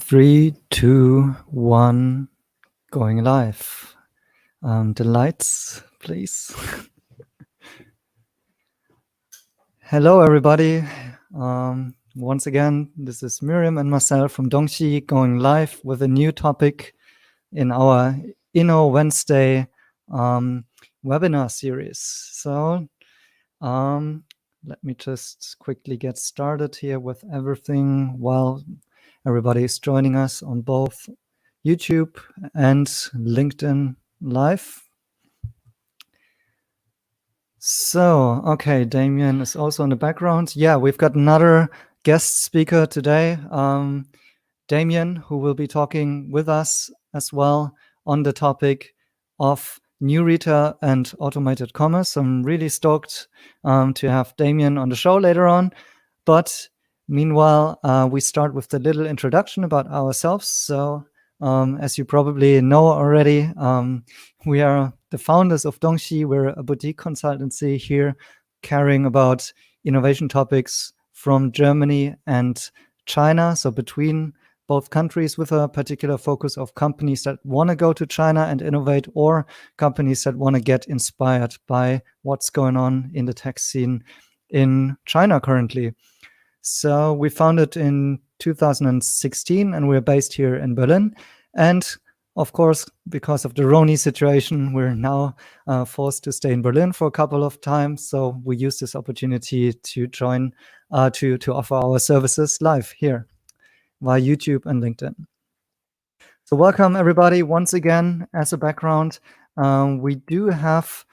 3, 2, 1, going live. The lights, please. Hello, everybody. Once again, this is Miriam and myself from Dongxi going live with a new topic in our Inno-Wednesday webinar series. So let me just quickly get started here with everything while everybody is joining us on both YouTube and LinkedIn Live. So, okay, Damien is also in the background. Yeah, we've got another guest speaker today, Damien, who will be talking with us as well on the topic of new retail and automated commerce. I'm really stoked to have Damien on the show later on. But meanwhile, we start with the little introduction about ourselves. So as you probably know already, we are the founders of Dongxi. We're a boutique consultancy here caring about innovation topics from Germany and China. So between both countries, with a particular focus of companies that want to go to China and innovate, or companies that want to get inspired by what's going on in the tech scene in China currently. So we founded in 2016, and we're based here in Berlin. And of course, because of the Drohne situation, we're now forced to stay in Berlin for a couple of times. So we use this opportunity to join, to offer our services live here via YouTube and LinkedIn. So welcome, everybody. Once again, as a background, we do have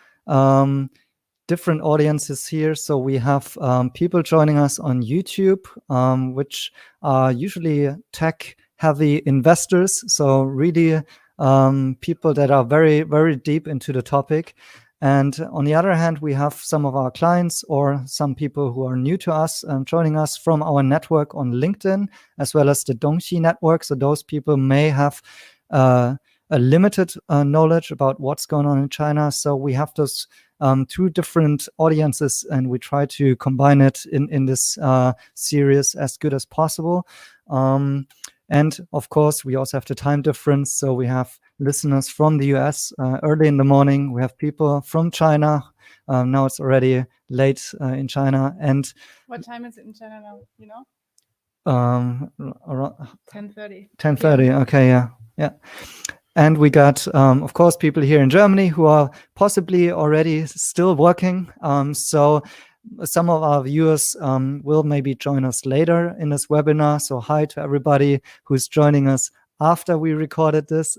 different audiences here. So we have people joining us on YouTube, which are usually tech-heavy investors. So really people that are very, very deep into the topic. And on the other hand, we have some of our clients or some people who are new to us joining us from our network on LinkedIn, as well as the Dongxi network. So those people may have a limited knowledge about what's going on in China. So we have those two different audiences, and we try to combine it in this series as good as possible. And of course, we also have the time difference. So we have listeners from the US early in the morning. We have people from China. Now it's already late in China. And what time is it in China now? You know? Around 10:30. 10:30. Okay, yeah. And we got, of course, people here in Germany who are possibly already still working. So some of our viewers will maybe join us later in this webinar. So hi to everybody who's joining us after we recorded this.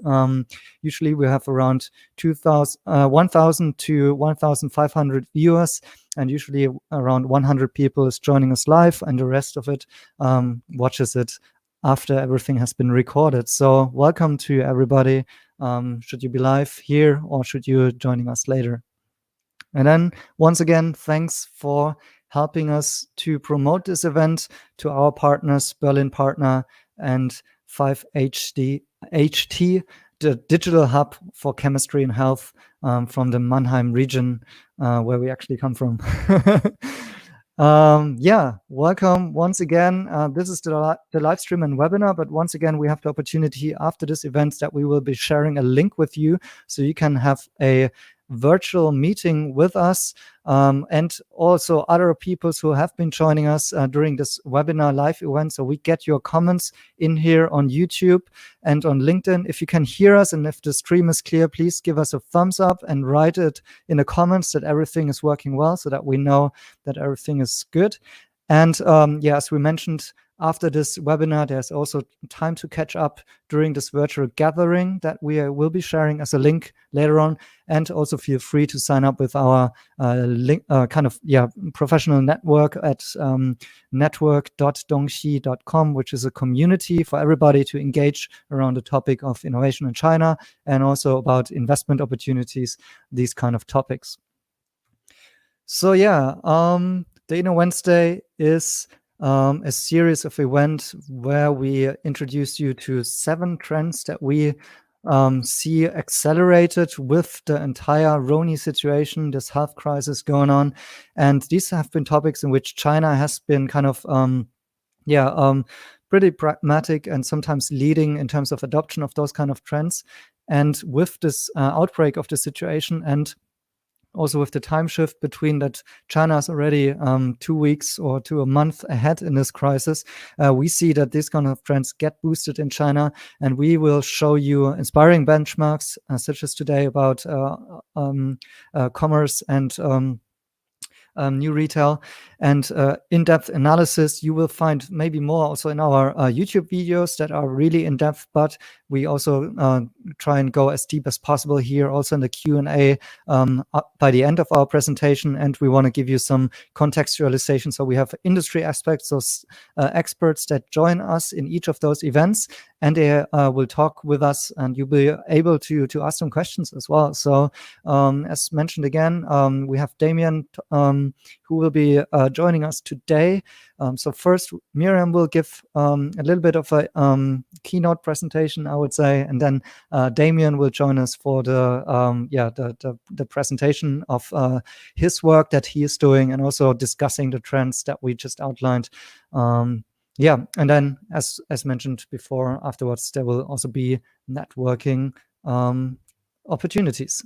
Usually we have around 1,000 to 1,500 viewers, and usually around 100 people is joining us live, and the rest of it watches it after everything has been recorded. So welcome to everybody. Should you be live here or should you joining us later? And then once again, thanks for helping us to promote this event to our partners, Berlin Partner and 5HT, the digital hub for chemistry and health from the Mannheim region, where we actually come from. Welcome once again. This is the live stream and webinar, but once again, we have the opportunity after this event that we will be sharing a link with you so you can have a virtual meeting with us and also other people who have been joining us during this webinar live event. So we get your comments in here on YouTube and on LinkedIn. If you can hear us and if the stream is clear, please give us a thumbs up and write it in the comments that everything is working well so that we know that everything is good. And as we mentioned, after this webinar, there's also time to catch up during this virtual gathering that we will be sharing as a link later on. And also feel free to sign up with our professional network at network.dongxi.com, which is a community for everybody to engage around the topic of innovation in China and also about investment opportunities, these kind of topics. So the Inno-Wednesday is a series of events where we introduce you to 7 trends that we see accelerated with the entire Drohne situation, this health crisis going on. And these have been topics in which China has been kind of pretty pragmatic and sometimes leading in terms of adoption of those kind of trends. And with this outbreak of the situation, and also with the time shift between that China is already 2 weeks or to a month ahead in this crisis, we see that these kind of trends get boosted in China, and we will show you inspiring benchmarks such as today about commerce and new retail and in-depth analysis. You will find maybe more also in our YouTube videos that are really in-depth, but we also try and go as deep as possible here, also in the Q&A by the end of our presentation. And we want to give you some contextualization. So we have industry aspects, those experts that join us in each of those events, and they will talk with us, and you'll be able to ask some questions as well. So as mentioned again, we have Damien who will be joining us today. So first, Miriam will give a little bit of a keynote presentation, I would say, and then Damien will join us for the presentation of his work that he is doing, and also discussing the trends that we just outlined. And then, as mentioned before, afterwards there will also be networking opportunities.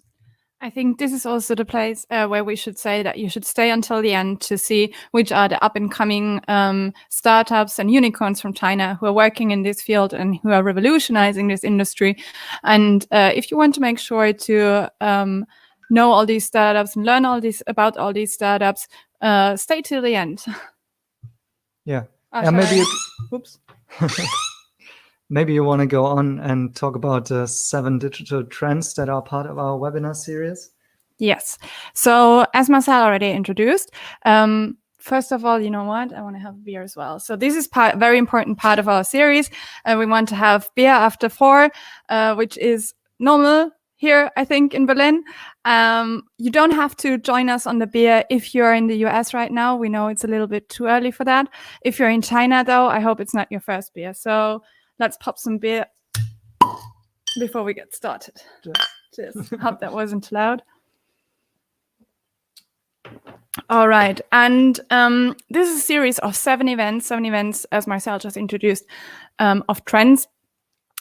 I think this is also the place where we should say that you should stay until the end to see which are the up-and-coming startups and unicorns from China who are working in this field and who are revolutionizing this industry. And if you want to make sure to know all these startups and learn about all these startups, stay till the end. Yeah. Maybe oops. Maybe you want to go on and talk about the 7 digital trends that are part of our webinar series? Yes. So as Marcel already introduced, first of all, you know what? I want to have beer as well. So this is very important part of our series. We want to have beer after 4, which is normal here, I think, in Berlin. You don't have to join us on the beer if you're in the US right now. We know it's a little bit too early for that. If you're in China, though, I hope it's not your first beer. So let's pop some beer before we get started. Cheers. Hope that wasn't too loud. All right. And this is a series of 7 events, as Marcel just introduced, of trends,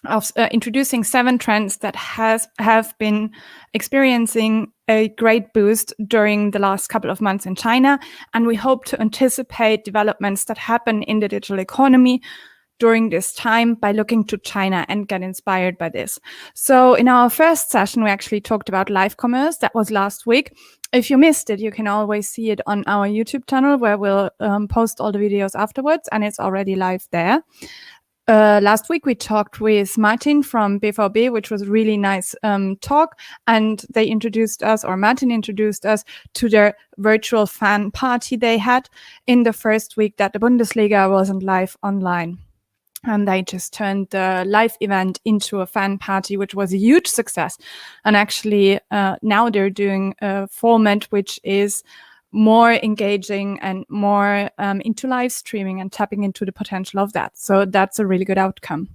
of introducing 7 trends that have been experiencing a great boost during the last couple of months in China. And we hope to anticipate developments that happen in the digital economy during this time by looking to China and get inspired by this. So in our first session, we actually talked about live commerce. That was last week. If you missed it, you can always see it on our YouTube channel, where we'll post all the videos afterwards, and it's already live there. Last week, we talked with Martin from BVB, which was a really nice talk. And Martin introduced us to their virtual fan party they had in the first week that the Bundesliga wasn't live online. And they just turned the live event into a fan party, which was a huge success. And actually, now they're doing a format which is more engaging and more into live streaming and tapping into the potential of that. So that's a really good outcome.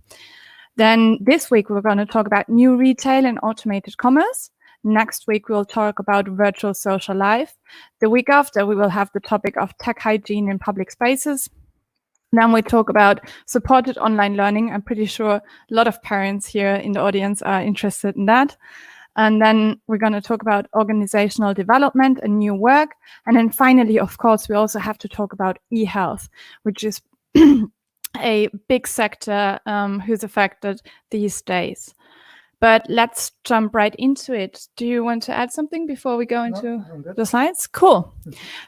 Then this week, we're going to talk about new retail and automated commerce. Next week, we'll talk about virtual social life. The week after, we will have the topic of tech hygiene in public spaces. Then we talk about supported online learning. I'm pretty sure a lot of parents here in the audience are interested in that. And then we're going to talk about organizational development and new work. And then finally, of course, we also have to talk about e-health, which is a big sector who's affected these days. But let's jump right into it. Do you want to add something before we go into the slides? Cool.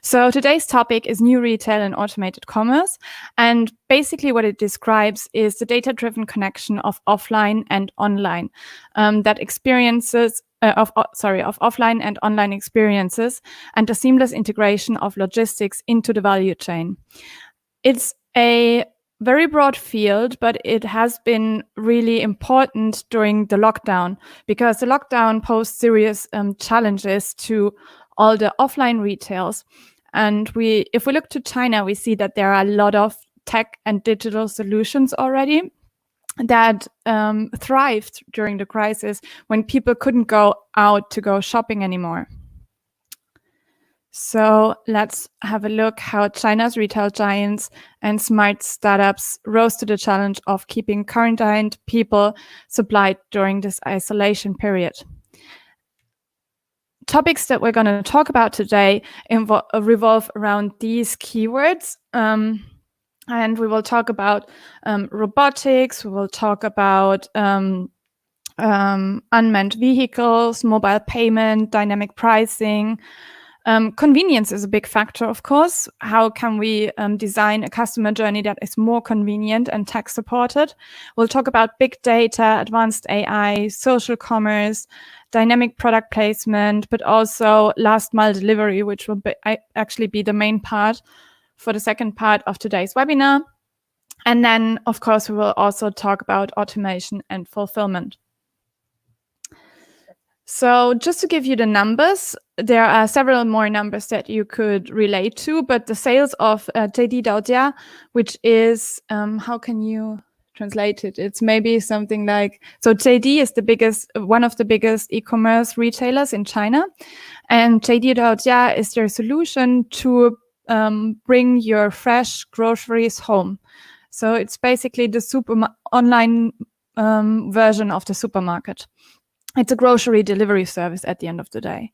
So today's topic is new retail and automated commerce. And basically what it describes is the data-driven connection of offline and online, of offline and online experiences, and the seamless integration of logistics into the value chain. It's a very broad field, but it has been really important during the lockdown, because the lockdown posed serious challenges to all the offline retails. And if we look to China, we see that there are a lot of tech and digital solutions already that thrived during the crisis when people couldn't go out to go shopping anymore. So let's have a look how China's retail giants and smart startups rose to the challenge of keeping quarantined people supplied during this isolation period. Topics that we're going to talk about today revolve around these keywords. And we will talk about robotics, we will talk about unmanned vehicles, mobile payment, dynamic pricing. Convenience is a big factor, of course. How can we design a customer journey that is more convenient and tech supported? We'll talk about big data, advanced AI, social commerce, dynamic product placement, but also last mile delivery, which will actually be the main part for the second part of today's webinar. And then, of course, we will also talk about automation and fulfillment. So just to give you the numbers, there are several more numbers that you could relate to, but the sales of JD Daojia, which is, how can you translate it? It's maybe something like, so JD is one of the biggest e-commerce retailers in China, and JD Daojia is their solution to bring your fresh groceries home. So it's basically the online version of the supermarket. It's a grocery delivery service at the end of the day.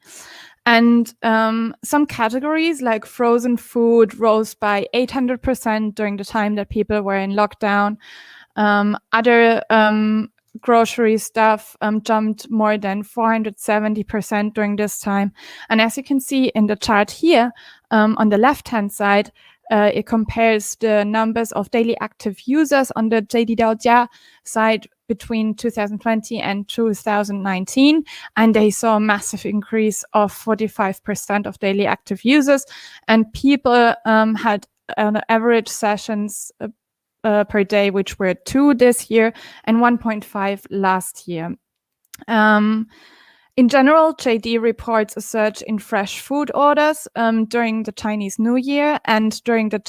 And some categories like frozen food rose by 800% during the time that people were in lockdown. Other grocery stuff jumped more than 470% during this time. And as you can see in the chart here, on the left-hand side, it compares the numbers of daily active users on the JD Daojia side between 2020 and 2019, and they saw a massive increase of 45% of daily active users, and people had an average sessions per day, which were 2 this year and 1.5 last year. In general, JD reports a surge in fresh food orders during the Chinese New Year and during the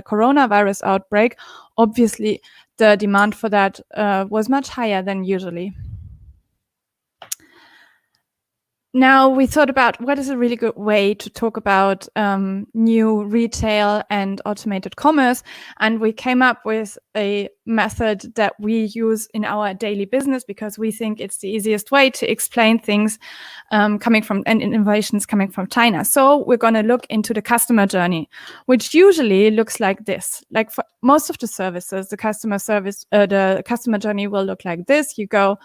coronavirus outbreak. Obviously, the demand for that was much higher than usually. Now we thought about what is a really good way to talk about new retail and automated commerce, and we came up with a method that we use in our daily business because we think it's the easiest way to explain things coming from and innovations coming from China. So we're going to look into the customer journey, which usually looks like this. Like for most of the services, the customer journey will look like this. You go.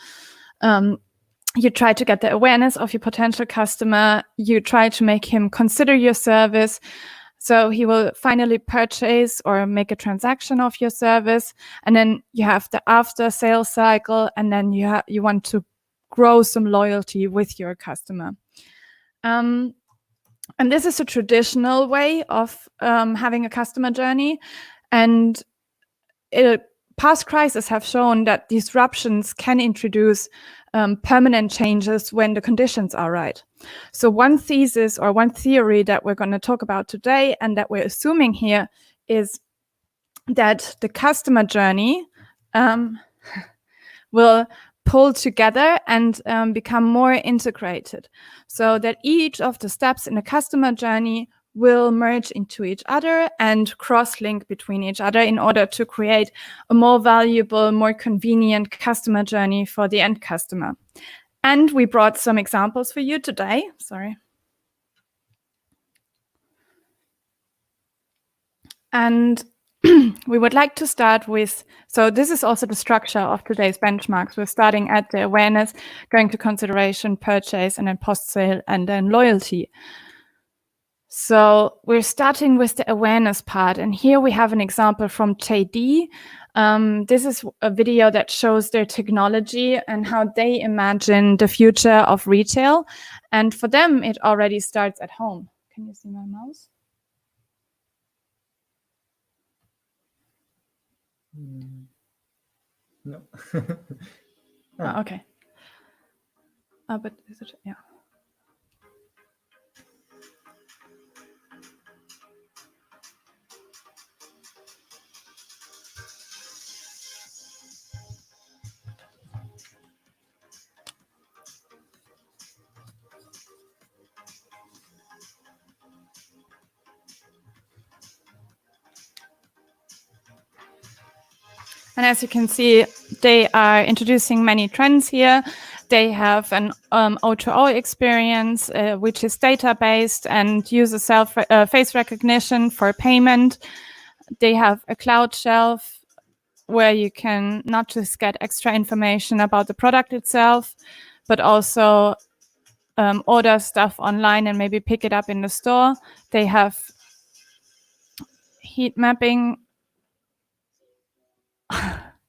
You try to get the awareness of your potential customer. You try to make him consider your service. So he will finally purchase or make a transaction of your service. And then you have the after sales cycle. And then you want to grow some loyalty with your customer. And this is a traditional way of having a customer journey. And past crises have shown that disruptions can introduce permanent changes when the conditions are right. So one thesis or one theory that we're going to talk about today and that we're assuming here is that the customer journey will pull together and become more integrated, so that each of the steps in the customer journey will merge into each other and cross-link between each other in order to create a more valuable, more convenient customer journey for the end customer. And we brought some examples for you today. Sorry. And we would like to start with, so this is also the structure of today's benchmarks. We're starting at the awareness, going to consideration, purchase, and then post-sale, and then loyalty. So we're starting with the awareness part. And here we have an example from JD. This is a video that shows their technology and how they imagine the future of retail. And for them, it already starts at home. Can you see my mouse? No. Oh, okay. But is it? Yeah. And as you can see, they are introducing many trends here. They have an O2O experience, which is data-based and uses face recognition for payment. They have a cloud shelf where you can not just get extra information about the product itself, but also order stuff online and maybe pick it up in the store. They have heat mapping.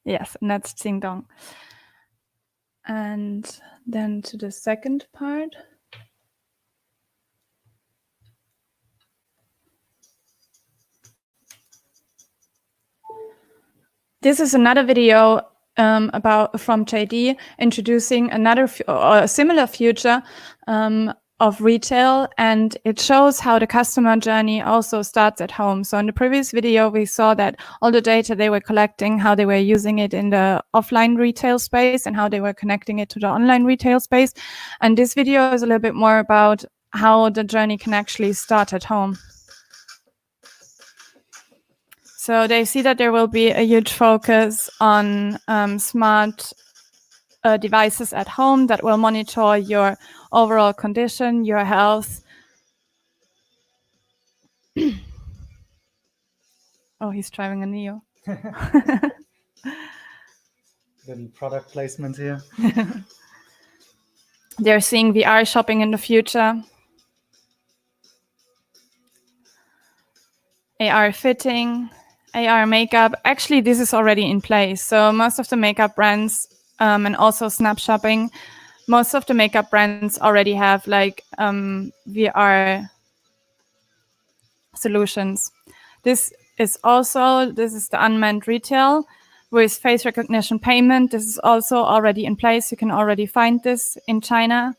Yes, and that's Ding Dong. And then to the second part. This is another video from JD introducing another or a similar future of retail, and it shows how the customer journey also starts at home. So in the previous video, we saw that all the data they were collecting, how they were using it in the offline retail space and how they were connecting it to the online retail space. And this video is a little bit more about how the journey can actually start at home. So they see that there will be a huge focus on smart devices at home that will monitor your overall condition, your health. Oh, he's driving a Neo. Little product placement here. They're seeing VR shopping in the future. AR fitting, AR makeup. Actually, this is already in place. So most of the makeup brands and also Snap Shopping, most of the makeup brands already have like VR solutions. This is the unmanned retail with face recognition payment. This is also already in place. You can already find this in China.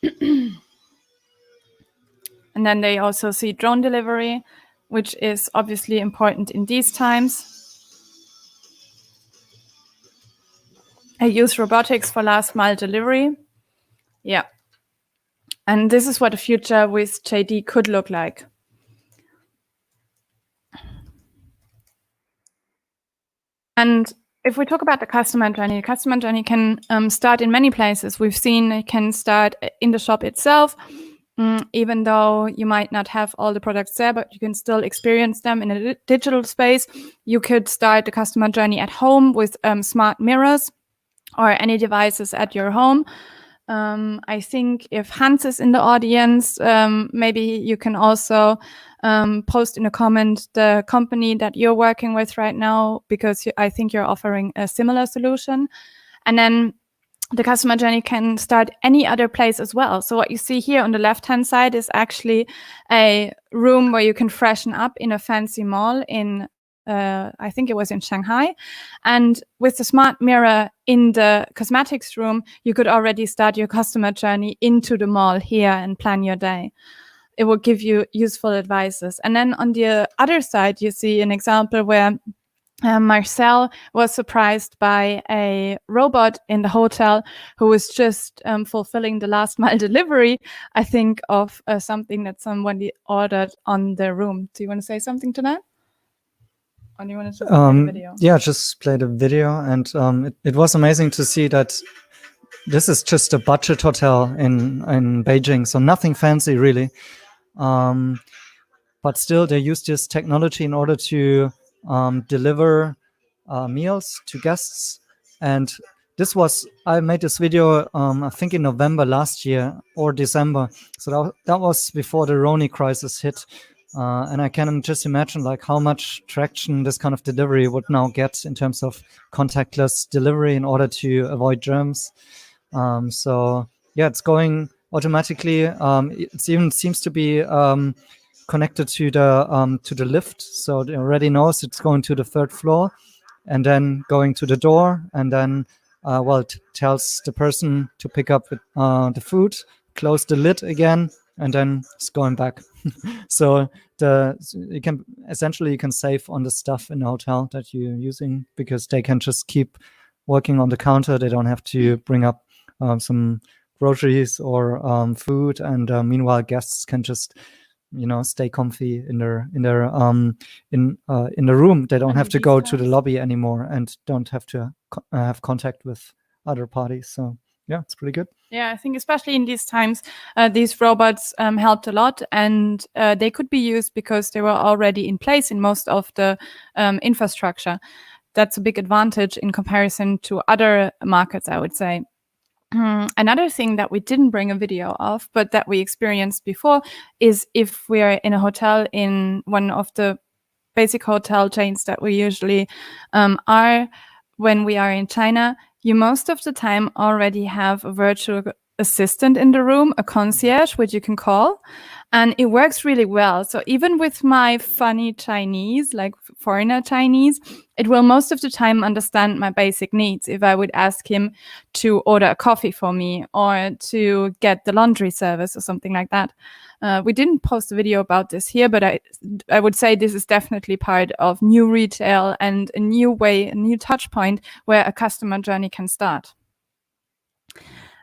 And then they also see drone delivery, which is obviously important in these times. I use robotics for last mile delivery. Yeah. And this is what the future with JD could look like. And if we talk about the customer journey can start in many places. We've seen it can start in the shop itself, even though you might not have all the products there, but you can still experience them in a digital space. You could start the customer journey at home with smart mirrors or any devices at your home. I think if Hans is in the audience, maybe you can also post in a comment the company that you're working with right now, because I think you're offering a similar solution. And then the customer journey can start any other place as well. So what you see here on the left-hand side is actually a room where you can freshen up in a fancy mall in I think it was in Shanghai. And with the smart mirror in the cosmetics room, you could already start your customer journey into the mall here and plan your day. It will give you useful advices. And then on the other side, you see an example where Marcel was surprised by a robot in the hotel who was just fulfilling the last mile delivery, I think, of something that somebody ordered on the room. Do you want to say something to that? Or do you want to just play the video? Yeah, just play the video. And it was amazing to see that this is just a budget hotel in Beijing, so nothing fancy really. But still, they use this technology in order to deliver meals to guests. And I made this video, I think in November last year or December. So that was before the Drohne crisis hit. And I can just imagine like how much traction this kind of delivery would now get in terms of contactless delivery in order to avoid germs. So yeah, it's going automatically. It even seems to be connected to the lift, so it already knows it's going to the third floor, and then going to the door, and then it tells the person to pick up the food, close the lid again, and then it's going back. So you can save on the stuff in the hotel that you're using, because they can just keep working on the counter. They don't have to bring up some groceries or food, and meanwhile guests can just stay comfy in their in the room. They don't have to go to the lobby anymore and don't have to have contact with other parties. So yeah, it's pretty good. Yeah, I think especially in these times, these robots helped a lot, and they could be used because they were already in place in most of the infrastructure. That's a big advantage in comparison to other markets, I would say. Another thing that we didn't bring a video of, but that we experienced before, is if we're in a hotel in one of the basic hotel chains that we usually are when we are in China, you most of the time already have a virtual assistant in the room, a concierge, which you can call, and it works really well. So even with my funny Chinese, like foreigner Chinese, it will most of the time understand my basic needs. If I would ask him to order a coffee for me or to get the laundry service or something like that. We didn't post a video about this here, but I would say this is definitely part of new retail and a new way, a new touch point where a customer journey can start.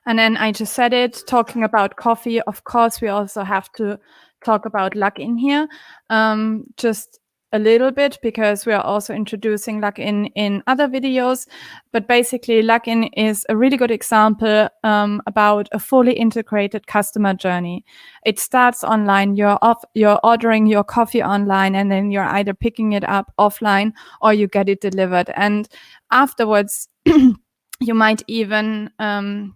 And then I just said it, talking about coffee. Of course, we also have to talk about Luck-in here, just a little bit, because we are also introducing Luck-in in other videos. But basically, Luck-in is a really good example about a fully integrated customer journey. It starts online. You're ordering your coffee online, and then you're either picking it up offline or you get it delivered. And afterwards, you might even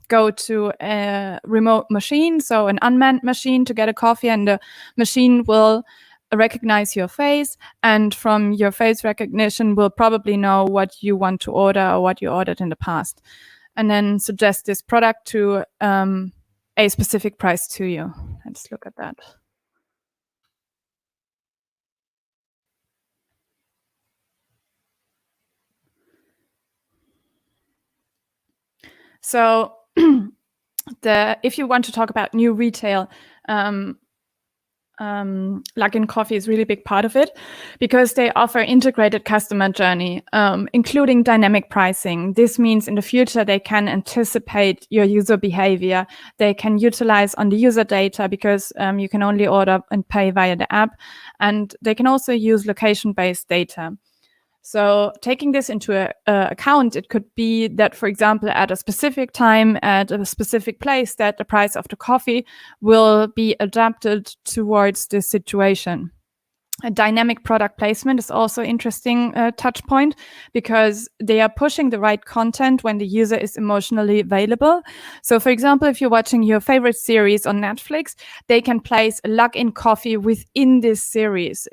go to a remote machine, so an unmanned machine, to get a coffee, and the machine will recognize your face, and from your face recognition will probably know what you want to order or what you ordered in the past, and then suggest this product to a specific price to you. Let's look at that. So if you want to talk about new retail, Luck-in Coffee is really big part of it, because they offer integrated customer journey, including dynamic pricing. This means in the future they can anticipate your user behavior. They can utilize on the user data, because you can only order and pay via the app, and they can also use location-based data. So taking this into account, it could be that, for example, at a specific time, at a specific place, that the price of the coffee will be adapted towards this situation. A dynamic product placement is also an interesting touch point, because they are pushing the right content when the user is emotionally available. So, for example, if you're watching your favorite series on Netflix, they can place a Luck-in Coffee within this series.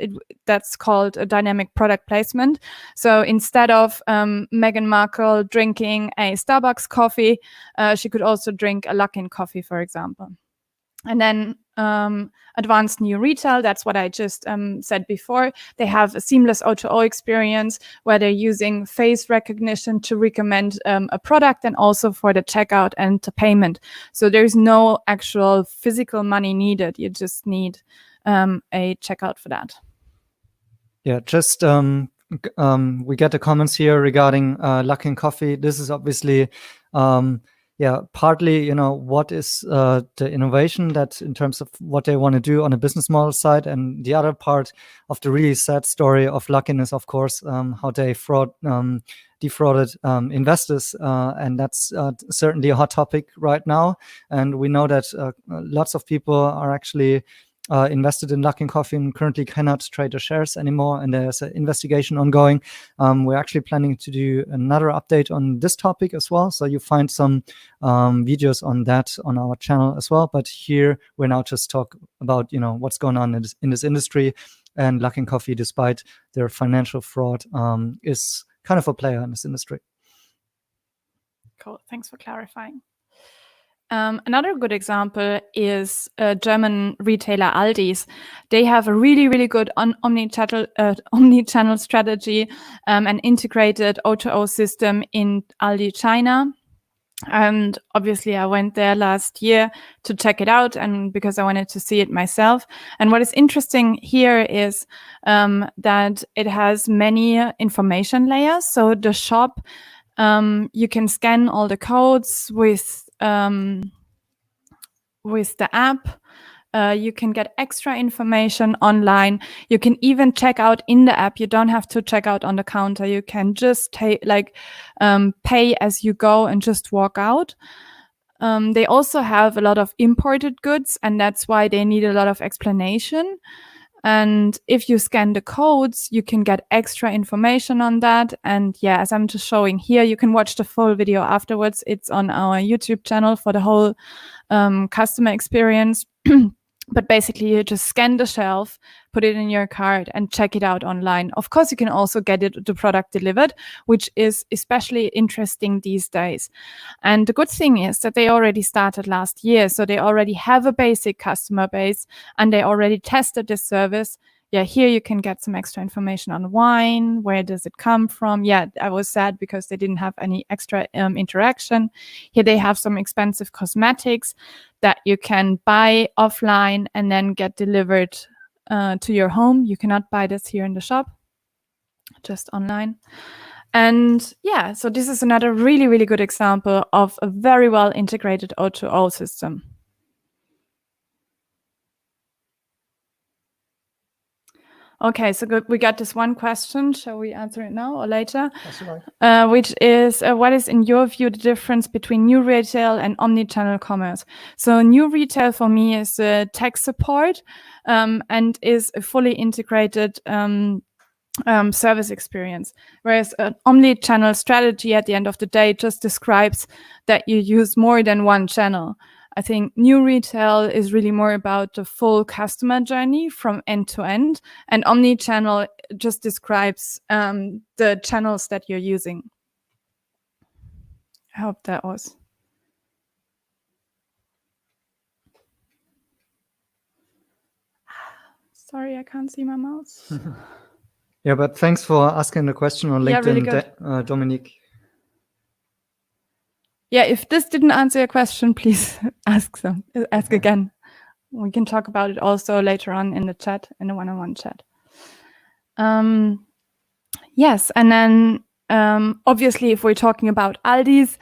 That's called a dynamic product placement. So instead of Meghan Markle drinking a Starbucks coffee, she could also drink a Luck-in Coffee, for example. And then advanced new retail, that's what I just said before. They have a seamless O2O experience where they're using face recognition to recommend a product, and also for the checkout and the payment. So there's no actual physical money needed. You just need a checkout for that. Yeah, just we get the comments here regarding Luck-in Coffee. This is obviously partly, what is the innovation, that in terms of what they want to do on a business model side, and the other part of the really sad story of Luck-in is, of course, how they defrauded investors, and that's certainly a hot topic right now. And we know that lots of people are actually invested in Luck-in Coffee and currently cannot trade the shares anymore, and there's an investigation ongoing. We're actually planning to do another update on this topic as well, so you find some videos on that on our channel as well. But here we're now just talk about what's going on in this industry, and Luck-in Coffee, despite their financial fraud, is kind of a player in this industry. Cool, thanks for clarifying. Another good example is German retailer Aldi's. They have a really, really good omni-channel strategy, and integrated O2O system in Aldi China. And obviously I went there last year to check it out, and because I wanted to see it myself. And what is interesting here is that it has many information layers. So the shop, you can scan all the codes with the app. you can get extra information online. You can even check out in the app. You don't have to check out on the counter. You can just pay as you go and just walk out. They also have a lot of imported goods, and that's why they need a lot of explanation. And if you scan the codes, you can get extra information on that. And yeah, as I'm just showing here, you can watch the full video afterwards. It's on our YouTube channel for the whole customer experience. But basically, you just scan the shelf, put it in your cart, and check it out online. Of course, you can also get the product delivered, which is especially interesting these days. And the good thing is that they already started last year, so they already have a basic customer base, and they already tested this service. Yeah, here you can get some extra information on wine. Where does it come from? Yeah, I was sad because they didn't have any extra interaction. Here they have some expensive cosmetics that you can buy offline and then get delivered to your home. You cannot buy this here in the shop, just online. And yeah, so this is another really, really good example of a very well integrated O2O system. Okay, so good. We got this one question. Shall we answer it now or later? Which is, what is, in your view, the difference between new retail and omnichannel commerce? So new retail for me is tech support and is a fully integrated service experience, whereas an omni-channel strategy at the end of the day just describes that you use more than one channel. I think new retail is really more about the full customer journey from end to end, and omni-channel just describes the channels that you're using. I hope that was. Sorry, I can't see my mouse. Yeah, but thanks for asking the question on LinkedIn, really Dominique. Yeah, if this didn't answer your question, please ask again. We can talk about it also later on in the chat, in the one-on-one chat. Yes, and then obviously, if we're talking about Aldi's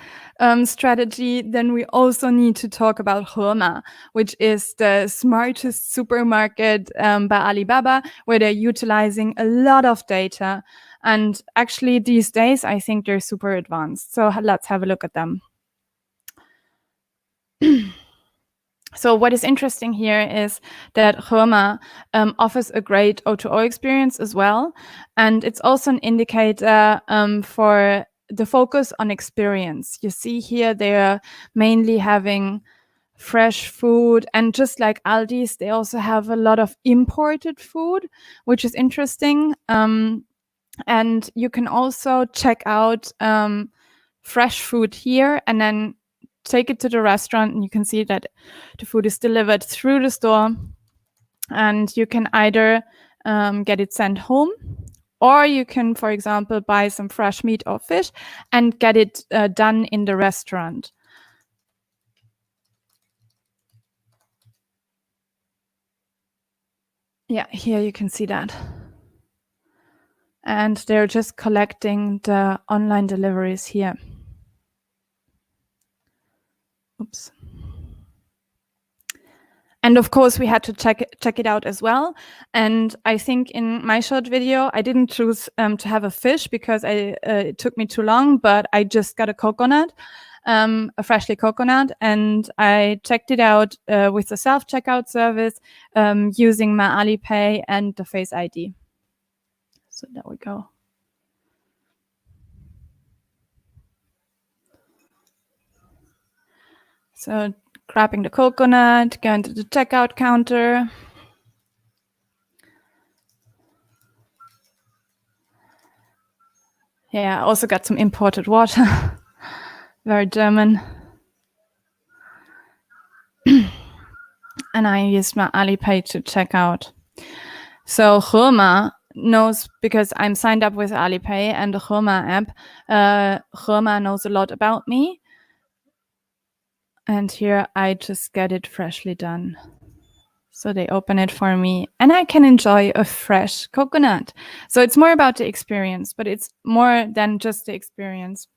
strategy, then we also need to talk about Drohne, which is the smartest supermarket by Alibaba, where they're utilizing a lot of data. And actually, these days, I think they're super advanced. So let's have a look at them. So what is interesting here is that Drohne offers a great O2O experience as well. And it's also an indicator for the focus on experience. You see here, they're mainly having fresh food. And just like Aldi's, they also have a lot of imported food, which is interesting. And you can also check out fresh food here and then take it to the restaurant, and you can see that the food is delivered through the store, and you can either get it sent home, or you can, for example, buy some fresh meat or fish and get it done in the restaurant. Yeah, here you can see that. And they're just collecting the online deliveries here. Oops. And of course, we had to check it out as well. And I think in my short video, I didn't choose to have a fish because it took me too long, but I just got a coconut, a freshly coconut, and I checked it out with the self-checkout service using my Alipay and the Face ID. So there we go. So grabbing the coconut, going to the checkout counter. Yeah, I also got some imported water. Very German. And I used my Alipay to check out. So Drohne knows, because I'm signed up with Alipay and the Drohne app, Drohne knows a lot about me. And here I just get it freshly done. So they open it for me and I can enjoy a fresh coconut. So it's more about the experience, but it's more than just the experience.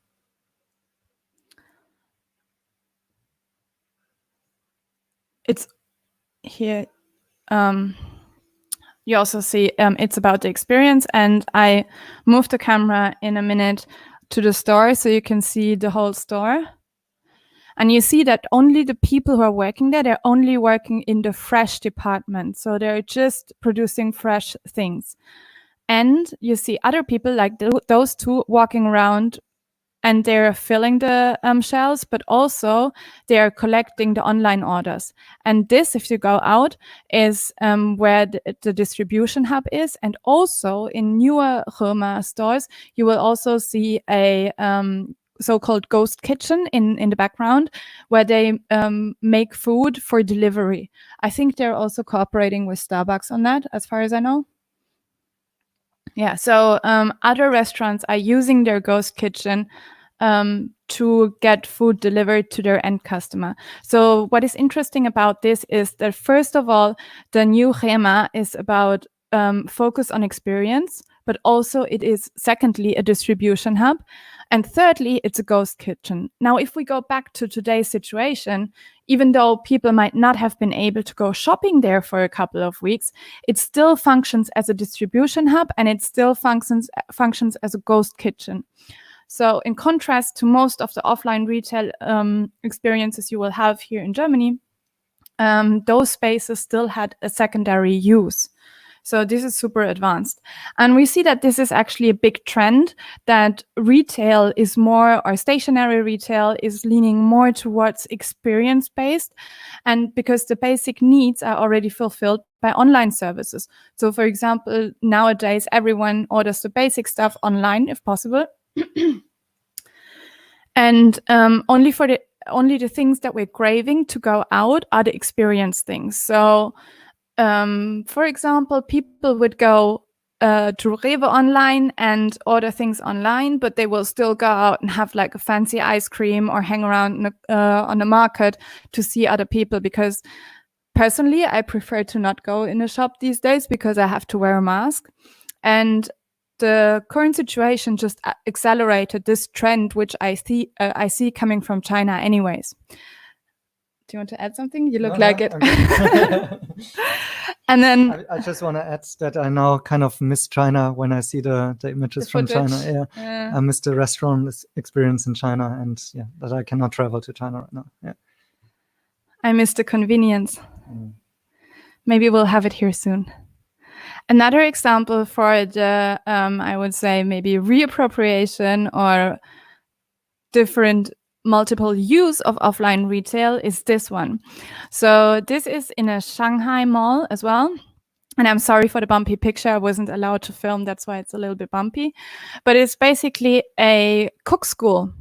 here you also see it's about the experience, and I move the camera in a minute to the store so you can see the whole store. And you see that only the people who are working there, they're only working in the fresh department. So they're just producing fresh things. And you see other people like those two walking around, and they're filling the shelves, but also they're collecting the online orders. And this, if you go out, is where the distribution hub is. And also in newer Roma stores, you will also see a so-called ghost kitchen in the background, where they make food for delivery. I think they're also cooperating with Starbucks on that, as far as I know. Yeah, so other restaurants are using their ghost kitchen to get food delivered to their end customer. So what is interesting about this is that, first of all, the new Rema is about focus on experience, but also it is, secondly, a distribution hub. And thirdly, it's a ghost kitchen. Now, if we go back to today's situation, even though people might not have been able to go shopping there for a couple of weeks, it still functions as a distribution hub, and it still functions as a ghost kitchen. So in contrast to most of the offline retail experiences you will have here in Germany, those spaces still had a secondary use. So this is super advanced. And we see that this is actually a big trend, that retail is more, or stationary retail is leaning more towards experience-based, and because the basic needs are already fulfilled by online services. So for example, nowadays everyone orders the basic stuff online if possible. And only the things that we're craving to go out are the experience things. So for example, people would go to Rewe online and order things online, but they will still go out and have like a fancy ice cream or hang around on the market to see other people, because personally I prefer to not go in a shop these days because I have to wear a mask. And the current situation just accelerated this trend, which I see coming from China anyways. Do you want to add something? You look like it. Okay. And then I just want to add that I now kind of miss China when I see the images from China. Yeah. I miss the restaurant experience in China, and that I cannot travel to China right now. Yeah. I miss the convenience. Maybe we'll have it here soon. Another example for the, I would say maybe reappropriation or different multiple use of offline retail is this one. So this is in a Shanghai mall as well. And I'm sorry for the bumpy picture. I wasn't allowed to film. That's why it's a little bit bumpy. But it's basically a cook school.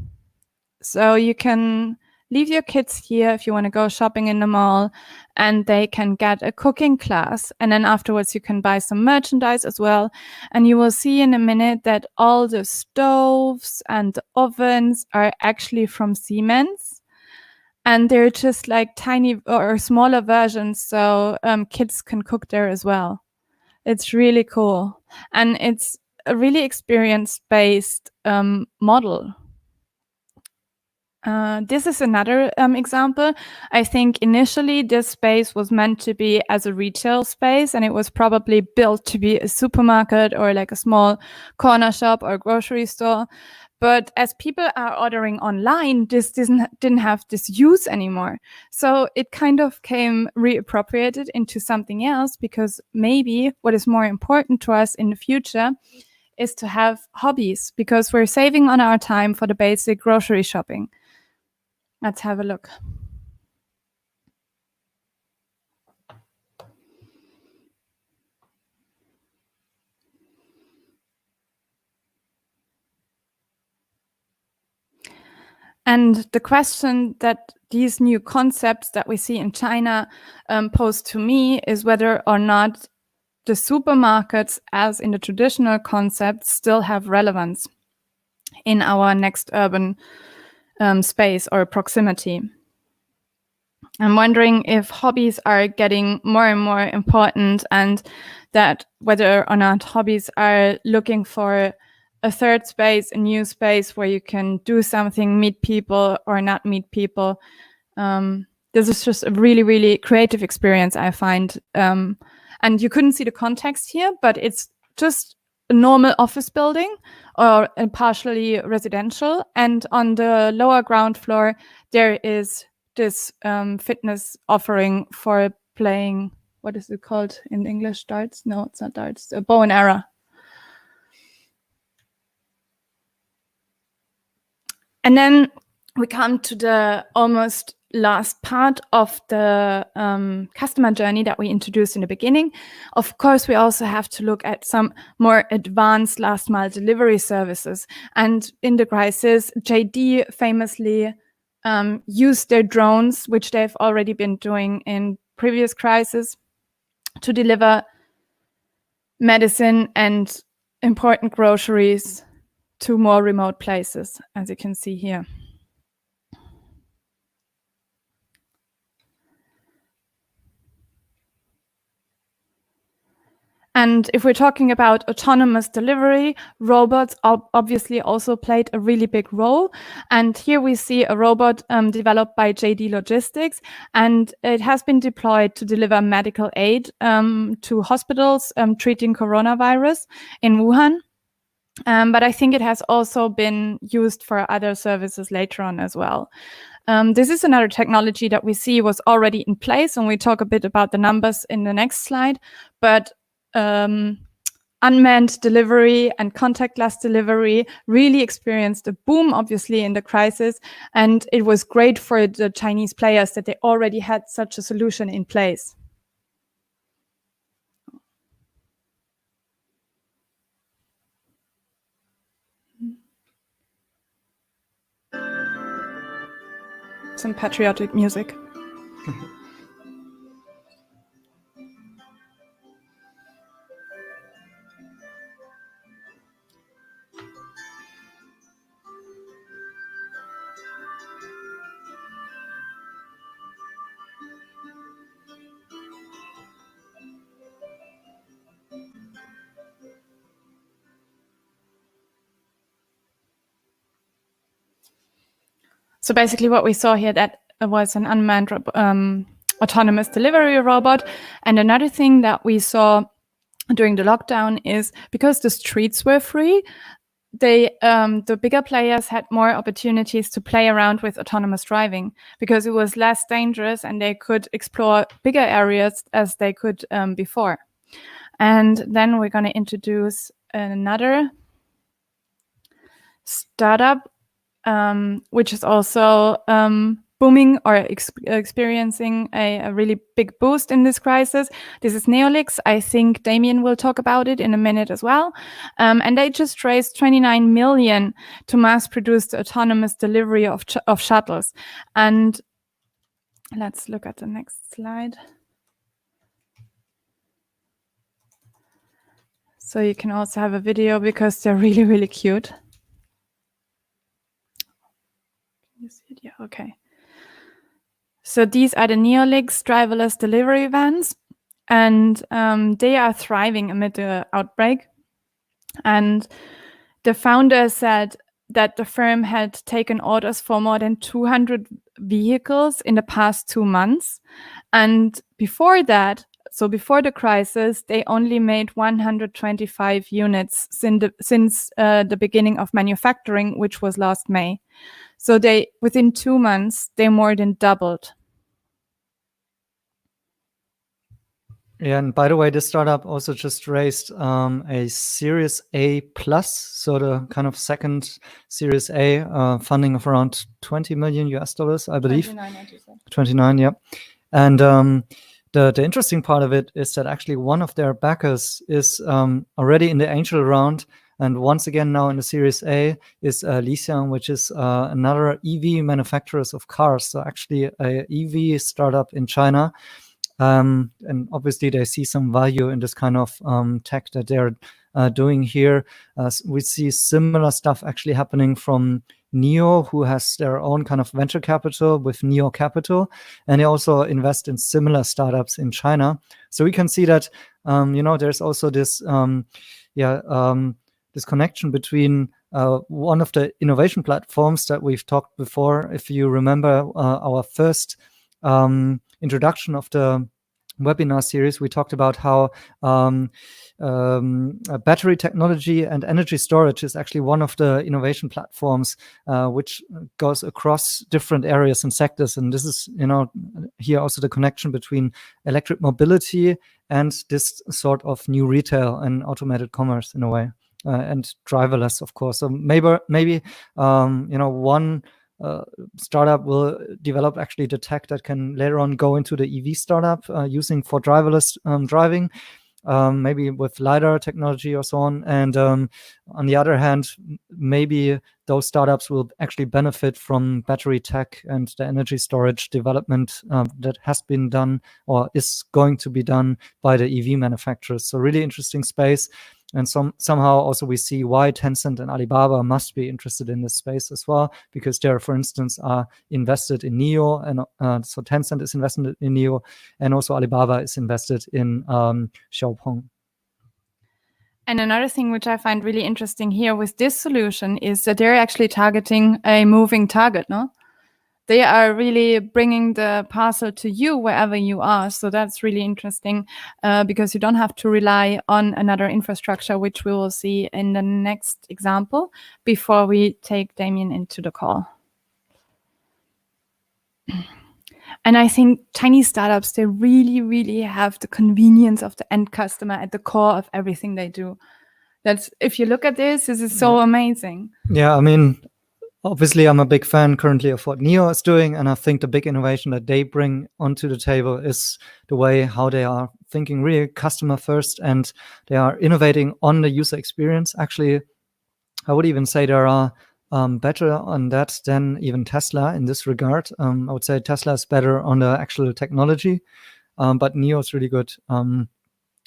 So you can leave your kids here if you want to go shopping in the mall, and they can get a cooking class. And then afterwards you can buy some merchandise as well. And you will see in a minute that all the stoves and the ovens are actually from Siemens. And they're just like tiny or smaller versions, so kids can cook there as well. It's really cool. And it's a really experience-based model. This is another example. I think initially this space was meant to be as a retail space, and it was probably built to be a supermarket or like a small corner shop or grocery store. But as people are ordering online, this didn't have this use anymore. So it kind of came reappropriated into something else, because maybe what is more important to us in the future is to have hobbies, because we're saving on our time for the basic grocery shopping. Let's have a look. And the question that these new concepts that we see in China pose to me is whether or not the supermarkets, as in the traditional concepts, still have relevance in our next urban space or proximity. I'm wondering if hobbies are getting more and more important, and that whether or not hobbies are looking for a third space, a new space where you can do something, meet people or not meet people. this is just a really, really creative experience, I find. And you couldn't see the context here, but it's just a normal office building or a partially residential. And on the lower ground floor, there is this fitness offering for playing, what is it called in English? Darts? No, it's not darts. A bow and arrow. And then we come to the almost last part of the customer journey that we introduced in the beginning. Of course, we also have to look at some more advanced last mile delivery services. And in the crisis, JD famously used their drones, which they've already been doing in previous crises, to deliver medicine and important groceries to more remote places, as you can see here. And if we're talking about autonomous delivery, robots obviously also played a really big role. And here we see a robot developed by JD Logistics, and it has been deployed to deliver medical aid to hospitals treating coronavirus in Wuhan. But I think it has also been used for other services later on as well. This is another technology that we see was already in place, and we talk a bit about the numbers in the next slide. But unmanned delivery and contactless delivery really experienced a boom, obviously, in the crisis. And it was great for the Chinese players that they already had such a solution in place. Some patriotic music. So basically what we saw here, that was an unmanned autonomous delivery robot. And another thing that we saw during the lockdown is because the streets were free, the bigger players had more opportunities to play around with autonomous driving because it was less dangerous and they could explore bigger areas as they could before. And then we're going to introduce another startup, which is also booming or experiencing a really big boost in this crisis. This is Neolix. I think Damien will talk about it in a minute as well. And they just raised 29 million to mass produce the autonomous delivery of shuttles. And let's look at the next slide. So you can also have a video because they're really, really cute. Can you see it? Yeah, okay. So these are the Neolix driverless delivery vans, and they are thriving amid the outbreak. And the founder said that the firm had taken orders for more than 200 vehicles in the past 2 months. And before that, so before the crisis, they only made 125 units since the beginning of manufacturing, which was last May. So within 2 months, they more than doubled. Yeah, and by the way, this startup also just raised a Series A plus, so the kind of second Series A funding of around $20 million, I believe. 29, yeah. And the interesting part of it is that actually one of their backers is already in the angel round. And once again, now in the Series A is Lixiang, which is another EV manufacturers of cars. So actually a EV startup in China. And obviously they see some value in this kind of tech that they're doing here. We see similar stuff actually happening from Neo, who has their own kind of venture capital with Neo Capital, and they also invest in similar startups in China. So we can see that there's also this this connection between one of the innovation platforms that we've talked before. If you remember our first introduction of the webinar series, we talked about how battery technology and energy storage is actually one of the innovation platforms which goes across different areas and sectors. And this is, here also the connection between electric mobility and this sort of new retail and automated commerce in a way, and driverless, of course. So maybe one startup will develop actually the tech that can later on go into the EV startup using for driverless driving, maybe with LiDAR technology or so on. And on the other hand, maybe those startups will actually benefit from battery tech and the energy storage development that has been done or is going to be done by the EV manufacturers. So really interesting space. And somehow also we see why Tencent and Alibaba must be interested in this space as well, because they, for instance, are invested in NIO, and so Tencent is invested in NIO, and also Alibaba is invested in Xiaopeng. And another thing which I find really interesting here with this solution is that they're actually targeting a moving target, no? They are really bringing the parcel to you wherever you are. So that's really interesting because you don't have to rely on another infrastructure, which we will see in the next example before we take Damien into the call. And I think Chinese startups, they really, really have the convenience of the end customer at the core of everything they do. That's, if you look at this is so amazing. Yeah, I mean, obviously, I'm a big fan currently of what NIO is doing, and I think the big innovation that they bring onto the table is the way how they are thinking really customer first, and they are innovating on the user experience. Actually, I would even say there are better on that than even Tesla in this regard. I would say Tesla is better on the actual technology, but NIO is really good.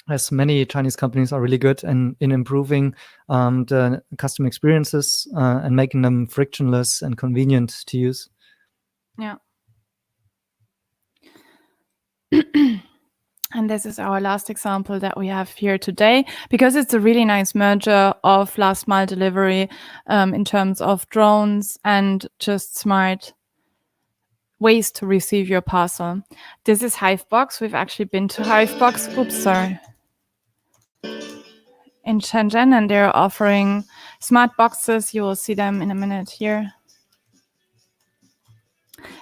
As many Chinese companies are really good in improving the customer experiences and making them frictionless and convenient to use. Yeah. And this is our last example that we have here today, because it's a really nice merger of last mile delivery in terms of drones and just smart ways to receive your parcel. This is Hivebox. We've actually been to Hivebox. Oops, sorry. In Shenzhen, and they're offering smart boxes. You will see them in a minute here.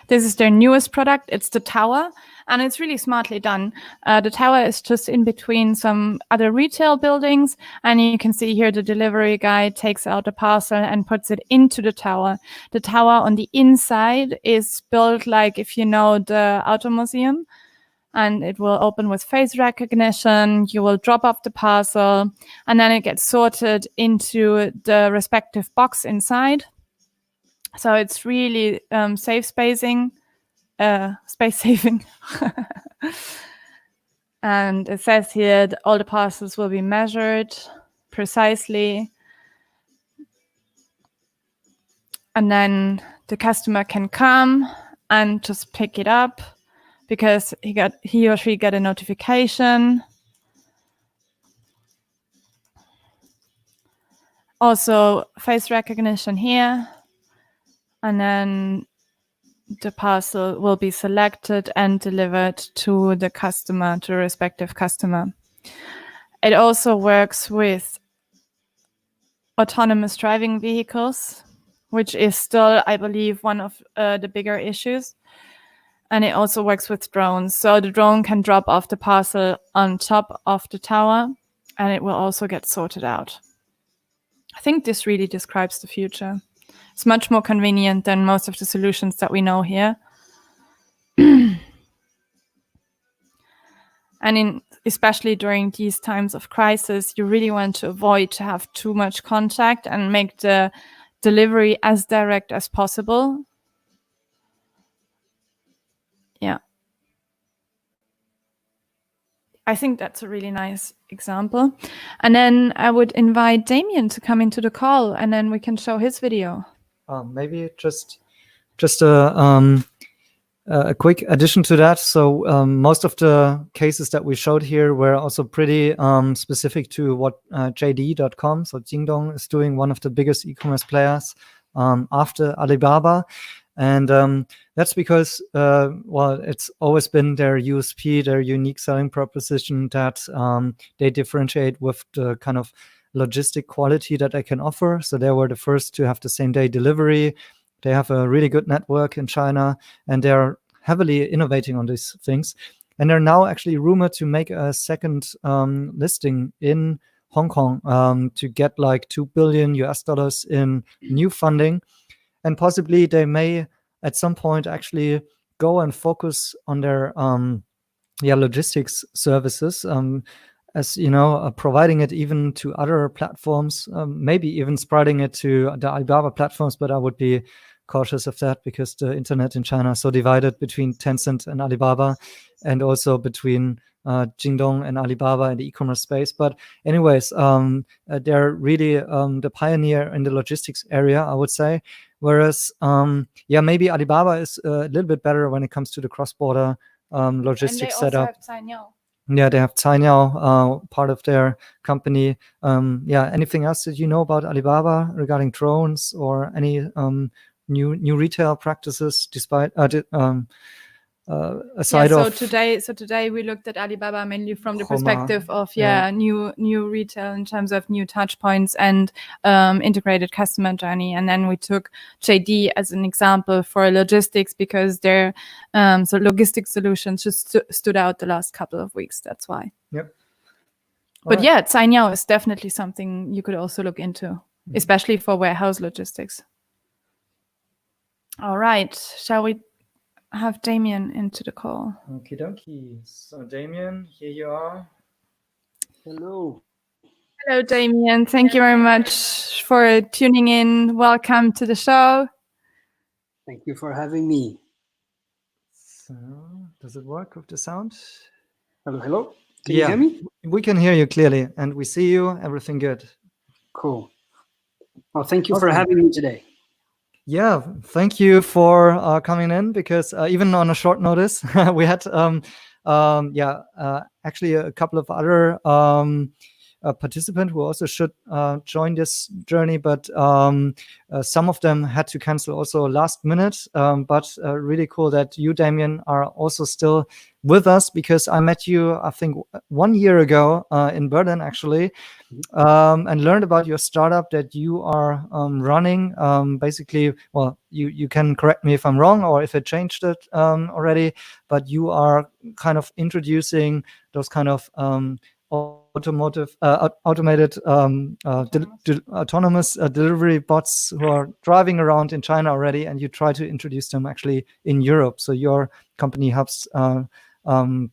This is their newest product. It's the tower, and it's really smartly done. The tower is just in between some other retail buildings, and you can see here the delivery guy takes out the parcel and puts it into the tower. The tower on the inside is built like, if you know, the Auto Museum, and it will open with face recognition. You will drop off the parcel, and then it gets sorted into the respective box inside. So it's really space saving. And it says here that all the parcels will be measured precisely. And then the customer can come and just pick it up, because he or she got a notification. Also face recognition here. And then the parcel will be selected and delivered to the customer, to the respective customer. It also works with autonomous driving vehicles, which is still, I believe, one of the bigger issues. And it also works with drones. So the drone can drop off the parcel on top of the tower, and it will also get sorted out. I think this really describes the future. It's much more convenient than most of the solutions that we know here. And especially during these times of crisis, you really want to avoid to have too much contact and make the delivery as direct as possible. Yeah. I think that's a really nice example. And then I would invite Damien to come into the call, and then we can show his video. Maybe just a quick addition to that. So most of the cases that we showed here were also pretty specific to what JD.com, so Jingdong, is doing, one of the biggest e-commerce players after Alibaba. And that's because, well, it's always been their USP, their unique selling proposition, that they differentiate with the kind of logistic quality that they can offer. So they were the first to have the same day delivery. They have a really good network in China, and they're heavily innovating on these things. And they're now actually rumored to make a second listing in Hong Kong to get like $2 billion in new funding. And possibly they may at some point actually go and focus on their logistics services, as you know, providing it even to other platforms, maybe even spreading it to the Alibaba platforms. But I would be cautious of that, because the internet in China is so divided between Tencent and Alibaba, and also between Jingdong and Alibaba in the e-commerce space. But anyways, they're really the pioneer in the logistics area, I would say. Whereas, maybe Alibaba is a little bit better when it comes to the cross-border logistics setup. Yeah, they have Cainiao, part of their company. Anything else that you know about Alibaba regarding drones, or any new retail practices, despite aside so of today we looked at Alibaba mainly from the perspective of new retail in terms of new touch points and integrated customer journey, and then we took JD as an example for logistics, because their logistics solutions just stood out the last couple of weeks. That's why. Yep. But yeah, Cainiao is definitely something you could also look into, especially for warehouse logistics. All right, shall we have Damien into the call? Okie dokie. So Damien, here you are. Hello. Hello, Damien. Thank you very much for tuning in. Welcome to the show. Thank you for having me. So, does it work with the sound? Hello, hello. Can you hear me? We can hear you clearly, and we see you. Everything good. Cool. Well, thank you for having me today. Yeah, thank you for coming in, because even on a short notice, we had actually a couple of other participants who also should join this journey, but some of them had to cancel also last minute. But really cool that you, Damien, are also still with us, because I met you, I think, 1 year ago in Berlin, actually. And learned about your startup that you are running. Basically, well, you can correct me if I'm wrong, or if it changed it already, but you are kind of introducing those kind of automated autonomous delivery bots who are driving around in China already, and you try to introduce them actually in Europe. So your company helps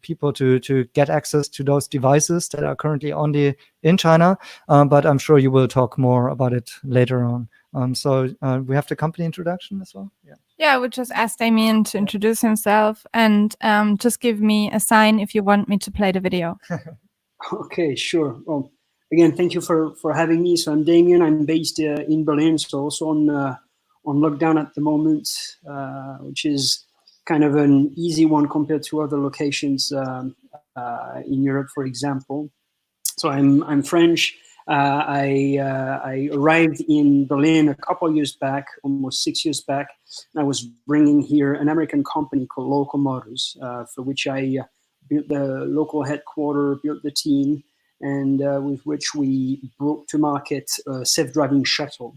people to get access to those devices that are currently only in China, but I'm sure you will talk more about it later on. So we have the company introduction as well. Yeah, I would just ask Damien to introduce himself, and just give me a sign if you want me to play the video. Okay, sure. Well, again, thank you for having me. So I'm Damien. I'm based in Berlin, so also on lockdown at the moment, which is kind of an easy one compared to other locations in Europe, for example. So I'm French. I arrived in Berlin a couple of years back, almost 6 years back, and I was bringing here an American company called Local Motors, for which I built the local headquarters, built the team, and with which we brought to market a self-driving shuttle.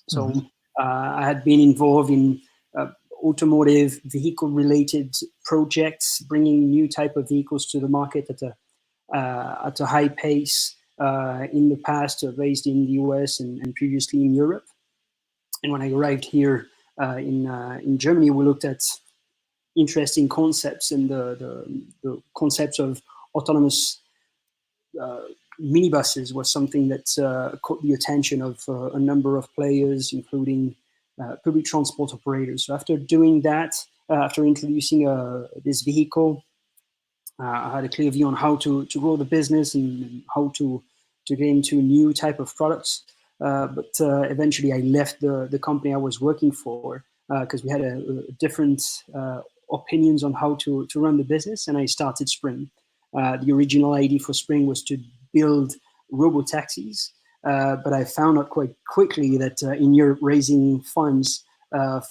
So I had been involved in automotive vehicle-related projects, bringing new type of vehicles to the market at a high pace in the past, based in the US and previously in Europe. And when I arrived here in Germany, we looked at interesting concepts, and the concepts of autonomous minibuses was something that caught the attention of a number of players, including public transport operators. So after doing that, after introducing this vehicle, I had a clear view on how to grow the business and how to get into new type of products. But eventually I left the company I was working for because we had a different opinions on how to run the business, and I started Spring. The original idea for Spring was to build robo-taxis, but I found out quite quickly that in Europe, raising funds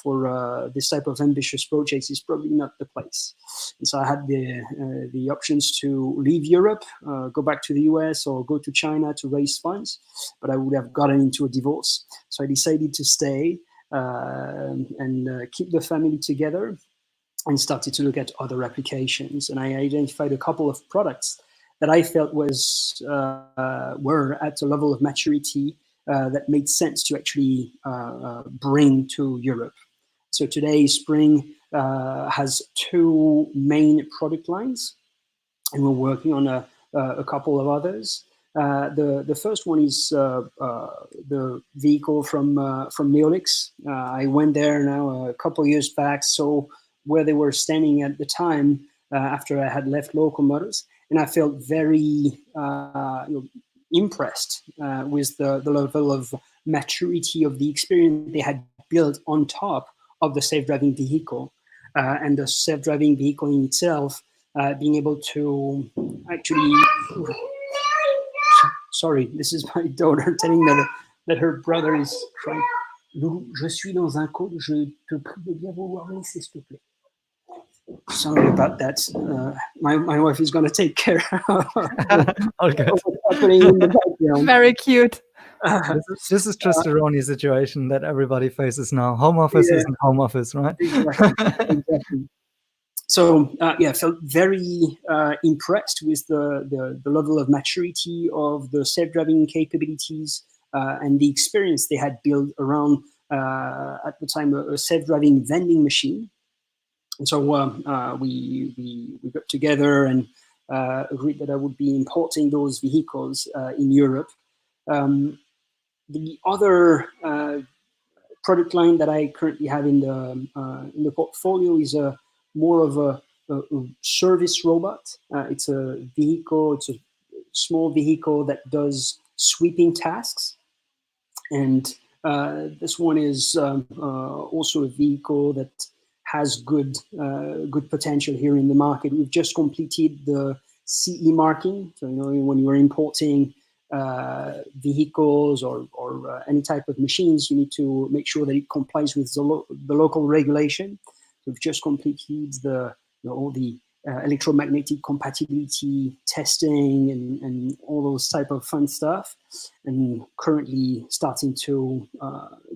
for this type of ambitious projects is probably not the place. And so I had the options to leave Europe, go back to the US, or go to China to raise funds, but I would have gotten into a divorce. So I decided to stay and keep the family together, and started to look at other applications. And I identified a couple of products that I felt were at a level of maturity that made sense to actually bring to Europe. So today, Spring has two main product lines, and we're working on a couple of others. The first one is the vehicle from Neolix. I went there now a couple of years back, so where they were standing at the time after I had left Local Motors, and I felt very impressed with the level of maturity of the experience they had built on top of the self-driving vehicle, and the self-driving vehicle in itself being able to actually... Sorry, this is my daughter telling me that her brother is crying. Loulou, je suis dans un call, je te prie de bien vouloir laisser, s'il te plaît. Sorry about that. My wife is going to take care of what's happening in the background. Very cute. This is just a Drohne situation that everybody faces now. Home office isn't home office, right? Exactly. So I felt very impressed with the level of maturity of the self-driving capabilities and the experience they had built around, at the time, a self-driving vending machine. And so we got together and agreed that I would be importing those vehicles in Europe. The other product line that I currently have in the portfolio is more of a service robot. It's a vehicle. It's a small vehicle that does sweeping tasks, and this one is also a vehicle that has good potential here in the market. We've just completed the CE marking. So when you are importing vehicles or any type of machines, you need to make sure that it complies with the local regulation. We've just completed all the electromagnetic compatibility testing and all those type of fun stuff, and currently starting to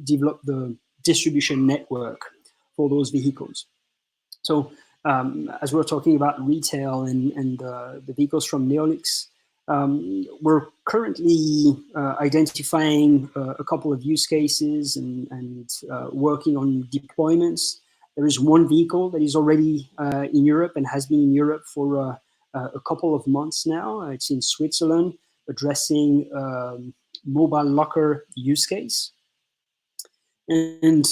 develop the distribution network for those vehicles. So as we're talking about retail and the vehicles from Neolix, we're currently identifying a couple of use cases and working on deployments. There is one vehicle that is already in Europe and has been in Europe for a couple of months now. It's in Switzerland, addressing mobile locker use case. And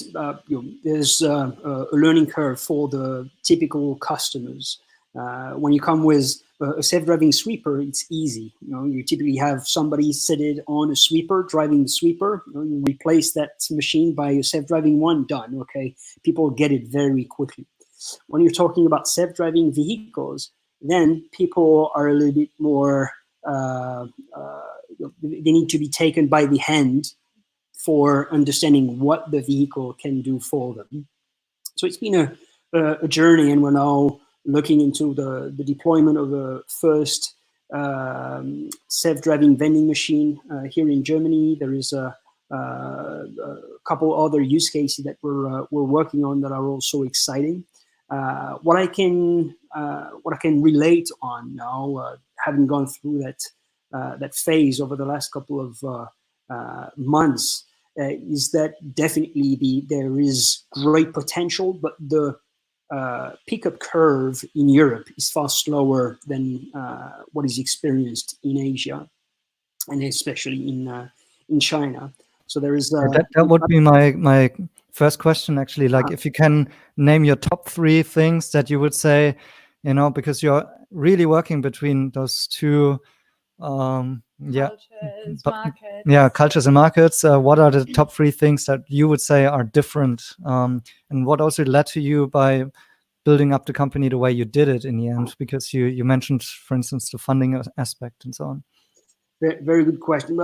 there's a learning curve for the typical customers. When you come with a self-driving sweeper, it's easy. You typically have somebody seated on a sweeper, driving the sweeper. You replace that machine by a self-driving one, done. Okay, people get it very quickly. When you're talking about self-driving vehicles, then people are a little bit more. They need to be taken by the hand for understanding what the vehicle can do for them. So it's been a journey, and we're now looking into the deployment of a first self-driving vending machine here in Germany. There is a couple other use cases that we're working on that are also exciting. What I can relate on now, having gone through that phase over the last couple of months, is that definitely there is great potential, but the pickup curve in Europe is far slower than what is experienced in Asia, and especially in China. So there is that would be my first question, actually. Like, if you can name your top 3 things that you would say, because you're really working between those two cultures and markets. What are the top 3 things that you would say are different, and what also led to you by building up the company the way you did it in the end? Because you mentioned, for instance, the funding aspect and so on. Very, very good question.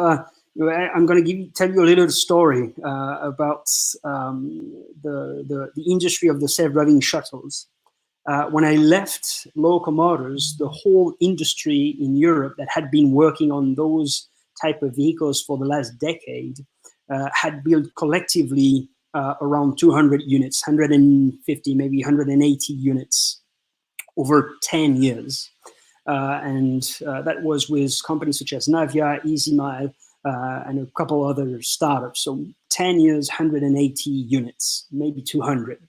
I'm going to tell you a little story about the industry of the self-driving shuttles. When I left Local Motors, the whole industry in Europe that had been working on those type of vehicles for the last decade had built collectively around 200 units, 150, maybe 180 units over 10 years. That was with companies such as Navia, EasyMile, and a couple other startups. So 10 years, 180 units, maybe 200.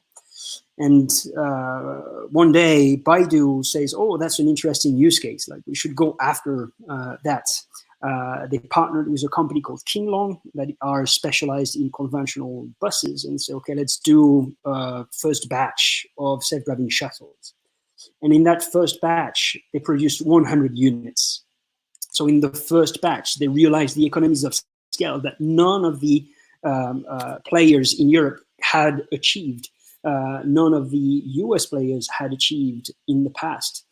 And one day Baidu says, oh, that's an interesting use case. Like, we should go after that. They partnered with a company called Kinglong that are specialized in conventional buses, and say, okay, let's do a first batch of self-driving shuttles. And in that first batch, they produced 100 units. So in the first batch, they realized the economies of scale that none of the players in Europe had achieved. None of the US players had achieved in the past.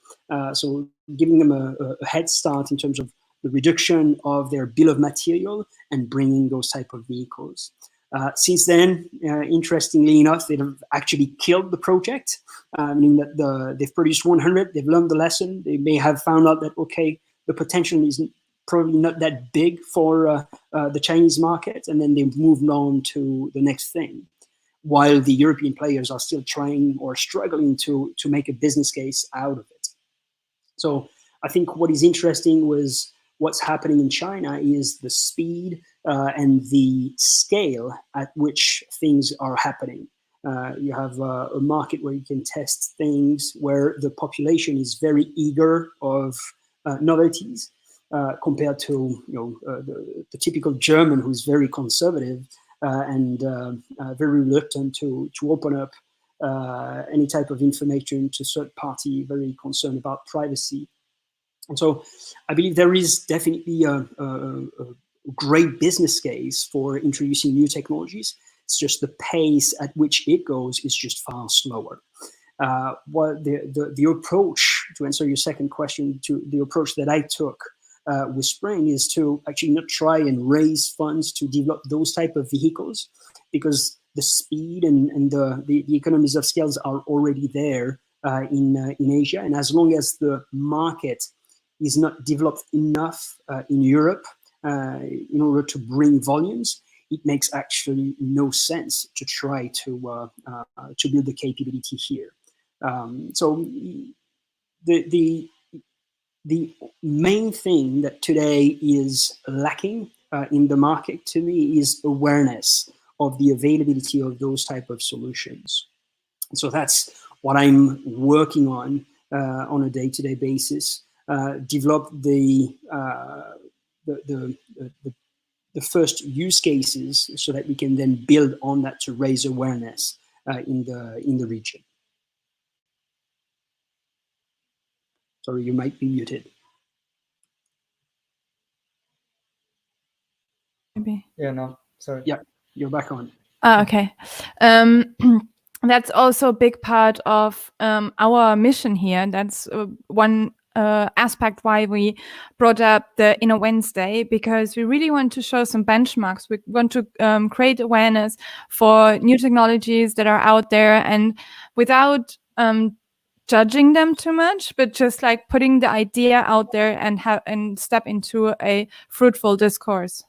So giving them a head start in terms of the reduction of their bill of material and bringing those type of vehicles. Since then, interestingly enough, they've actually killed the project, meaning that they've produced 100, they've learned the lesson. They may have found out that, okay, the potential is probably not that big for the Chinese market, and then they've moved on to the next thing, while the European players are still trying or struggling to make a business case out of it. So I think what is interesting was what's happening in China is the speed and the scale at which things are happening. You have a market where you can test things, where the population is very eager of novelties, compared to the typical German, who's very conservative and very reluctant to open up any type of information to third party, very concerned about privacy. And so I believe there is definitely a great business case for introducing new technologies. It's just the pace at which it goes is just far slower. What the approach, to answer your second question, to the approach that I took with Spring is to actually not try and raise funds to develop those type of vehicles, because the speed and the economies of scales are already there in Asia. And as long as the market is not developed enough in Europe in order to bring volumes, it makes actually no sense to try to build the capability here. So the main thing that today is lacking in the market, to me, is awareness of the availability of those type of solutions. So that's what I'm working on a day-to-day basis. Develop the first use cases so that we can then build on that to raise awareness in the region. Sorry, you might be muted. Maybe. Yeah, no, sorry. Yeah, you're back on. Okay. That's also a big part of our mission here. That's one aspect why we brought up the Inno-Wednesday, because we really want to show some benchmarks. We want to create awareness for new technologies that are out there, and without judging them too much, but just like putting the idea out there and step into a fruitful discourse.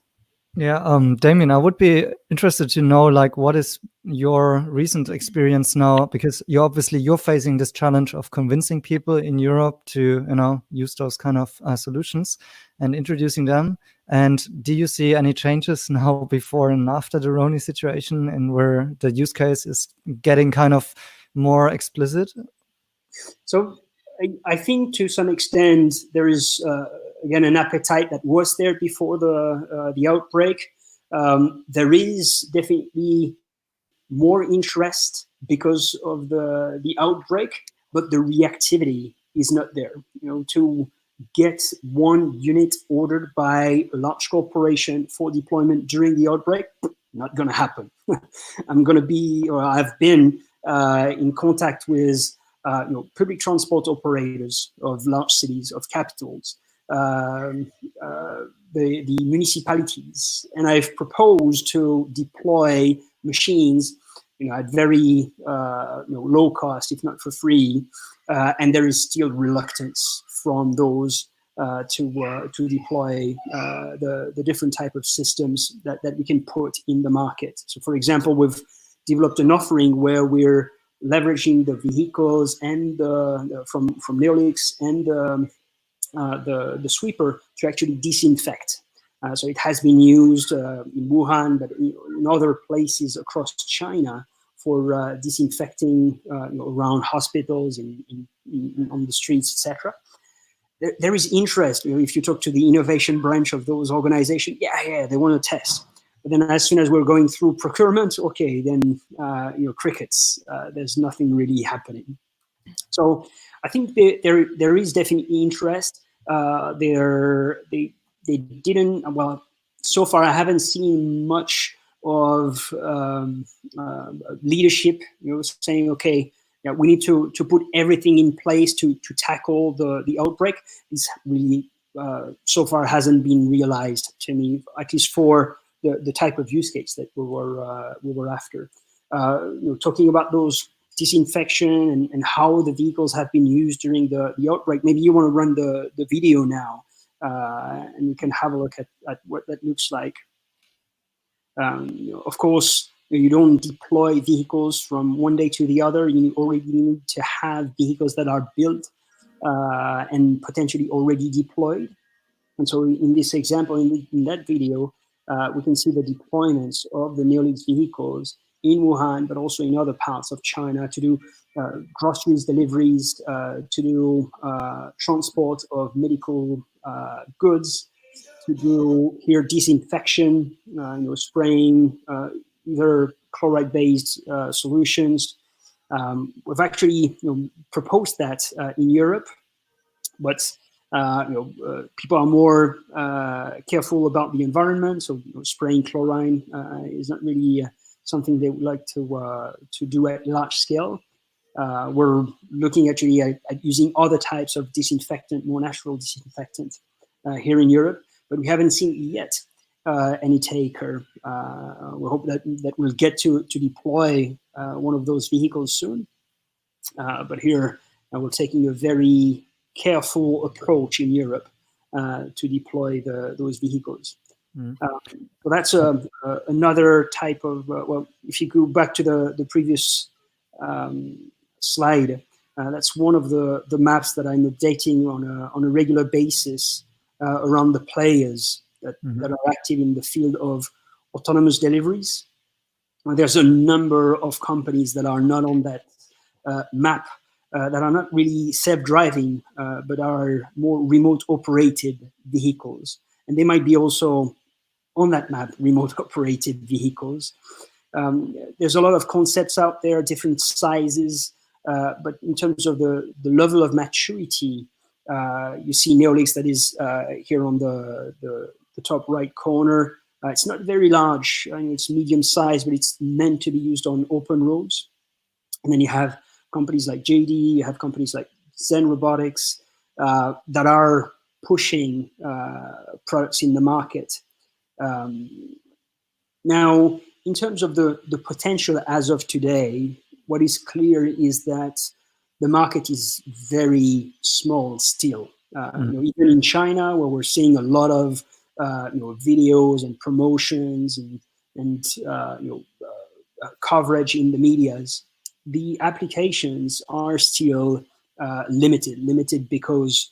Yeah, Damien, I would be interested to know, like, what is your recent experience now? Because you're facing this challenge of convincing people in Europe to, use those kind of solutions and introducing them. And do you see any changes now before and after the Drohne situation, and where the use case is getting kind of more explicit? So I think to some extent there is again an appetite that was there before the outbreak. There is definitely more interest because of the outbreak, but the reactivity is not there. To get one unit ordered by a large corporation for deployment during the outbreak, not going to happen. I'm going to be, or I've been in contact with public transport operators of large cities, of capitals, the municipalities, and I've proposed to deploy machines, at very low cost, if not for free, and there is still reluctance from those to deploy the different type of systems that we can put in the market. So, for example, we've developed an offering where we're leveraging the vehicles and from Neolix and the sweeper to actually disinfect. So it has been used in Wuhan, but in other places across China for disinfecting around hospitals, on the streets, etc. There is interest. If you talk to the innovation branch of those organizations, they want to test. But then as soon as we're going through procurement, okay, then crickets. There's nothing really happening. So I think there is definitely interest. They didn't, well, so far I haven't seen much of leadership, saying, okay, we need to put everything in place to tackle the outbreak. This really so far hasn't been realized to me, at least for the type of use case that we were after. Talking about those disinfection and how the vehicles have been used during the outbreak. Maybe you want to run the video now, and you can have a look at what that looks like. Of course, you don't deploy vehicles from one day to the other. You already need to have vehicles that are built and potentially already deployed. And so in this example, in that video, we can see the deployments of the Neolix vehicles in Wuhan, but also in other parts of China to do groceries deliveries, to do transport of medical goods, to do here disinfection, spraying either chloride-based solutions. We've actually proposed that in Europe, but people are more careful about the environment, so spraying chlorine is not really something they would like to do at large scale. We're looking actually at using other types of disinfectant, more natural disinfectant here in Europe, but we haven't seen yet any taker. We hope that we'll get to deploy one of those vehicles soon. But here we're taking a very careful approach in Europe to deploy those vehicles. So that's another type of, well, if you go back to the previous slide, that's one of the maps that I'm updating on a regular basis around the players that are active in the field of autonomous deliveries. There's a number of companies that are not on that map, that are not really self-driving, but are more remote operated vehicles. And they might be also on that map, remote operated vehicles. There's a lot of concepts out there, different sizes, but in terms of the level of maturity, you see Neolix that is here on the top right corner. It's not very large, it's medium size, but it's meant to be used on open roads. And then you have companies like JD, you have companies like Zen Robotics that are pushing products in the market. Now, in terms of the potential as of today, what is clear is that the market is very small still. Even in China, where we're seeing a lot of videos and promotions and coverage in the medias, the applications are still limited because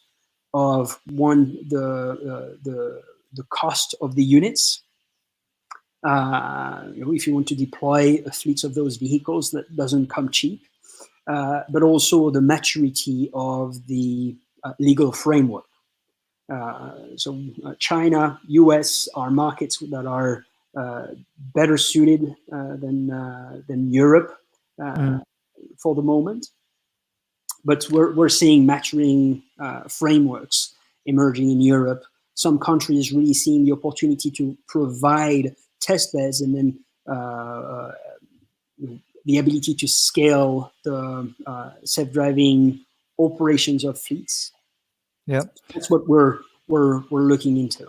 of one, the cost of the units. If you want to deploy a fleet of those vehicles, that doesn't come cheap, but also the maturity of the legal framework. So China, US are markets that are better suited than Europe for the moment. But we're seeing maturing frameworks emerging in Europe. Some countries really seeing the opportunity to provide test beds and then the ability to scale the self-driving operations of fleets. Yeah, that's what we're we're looking into.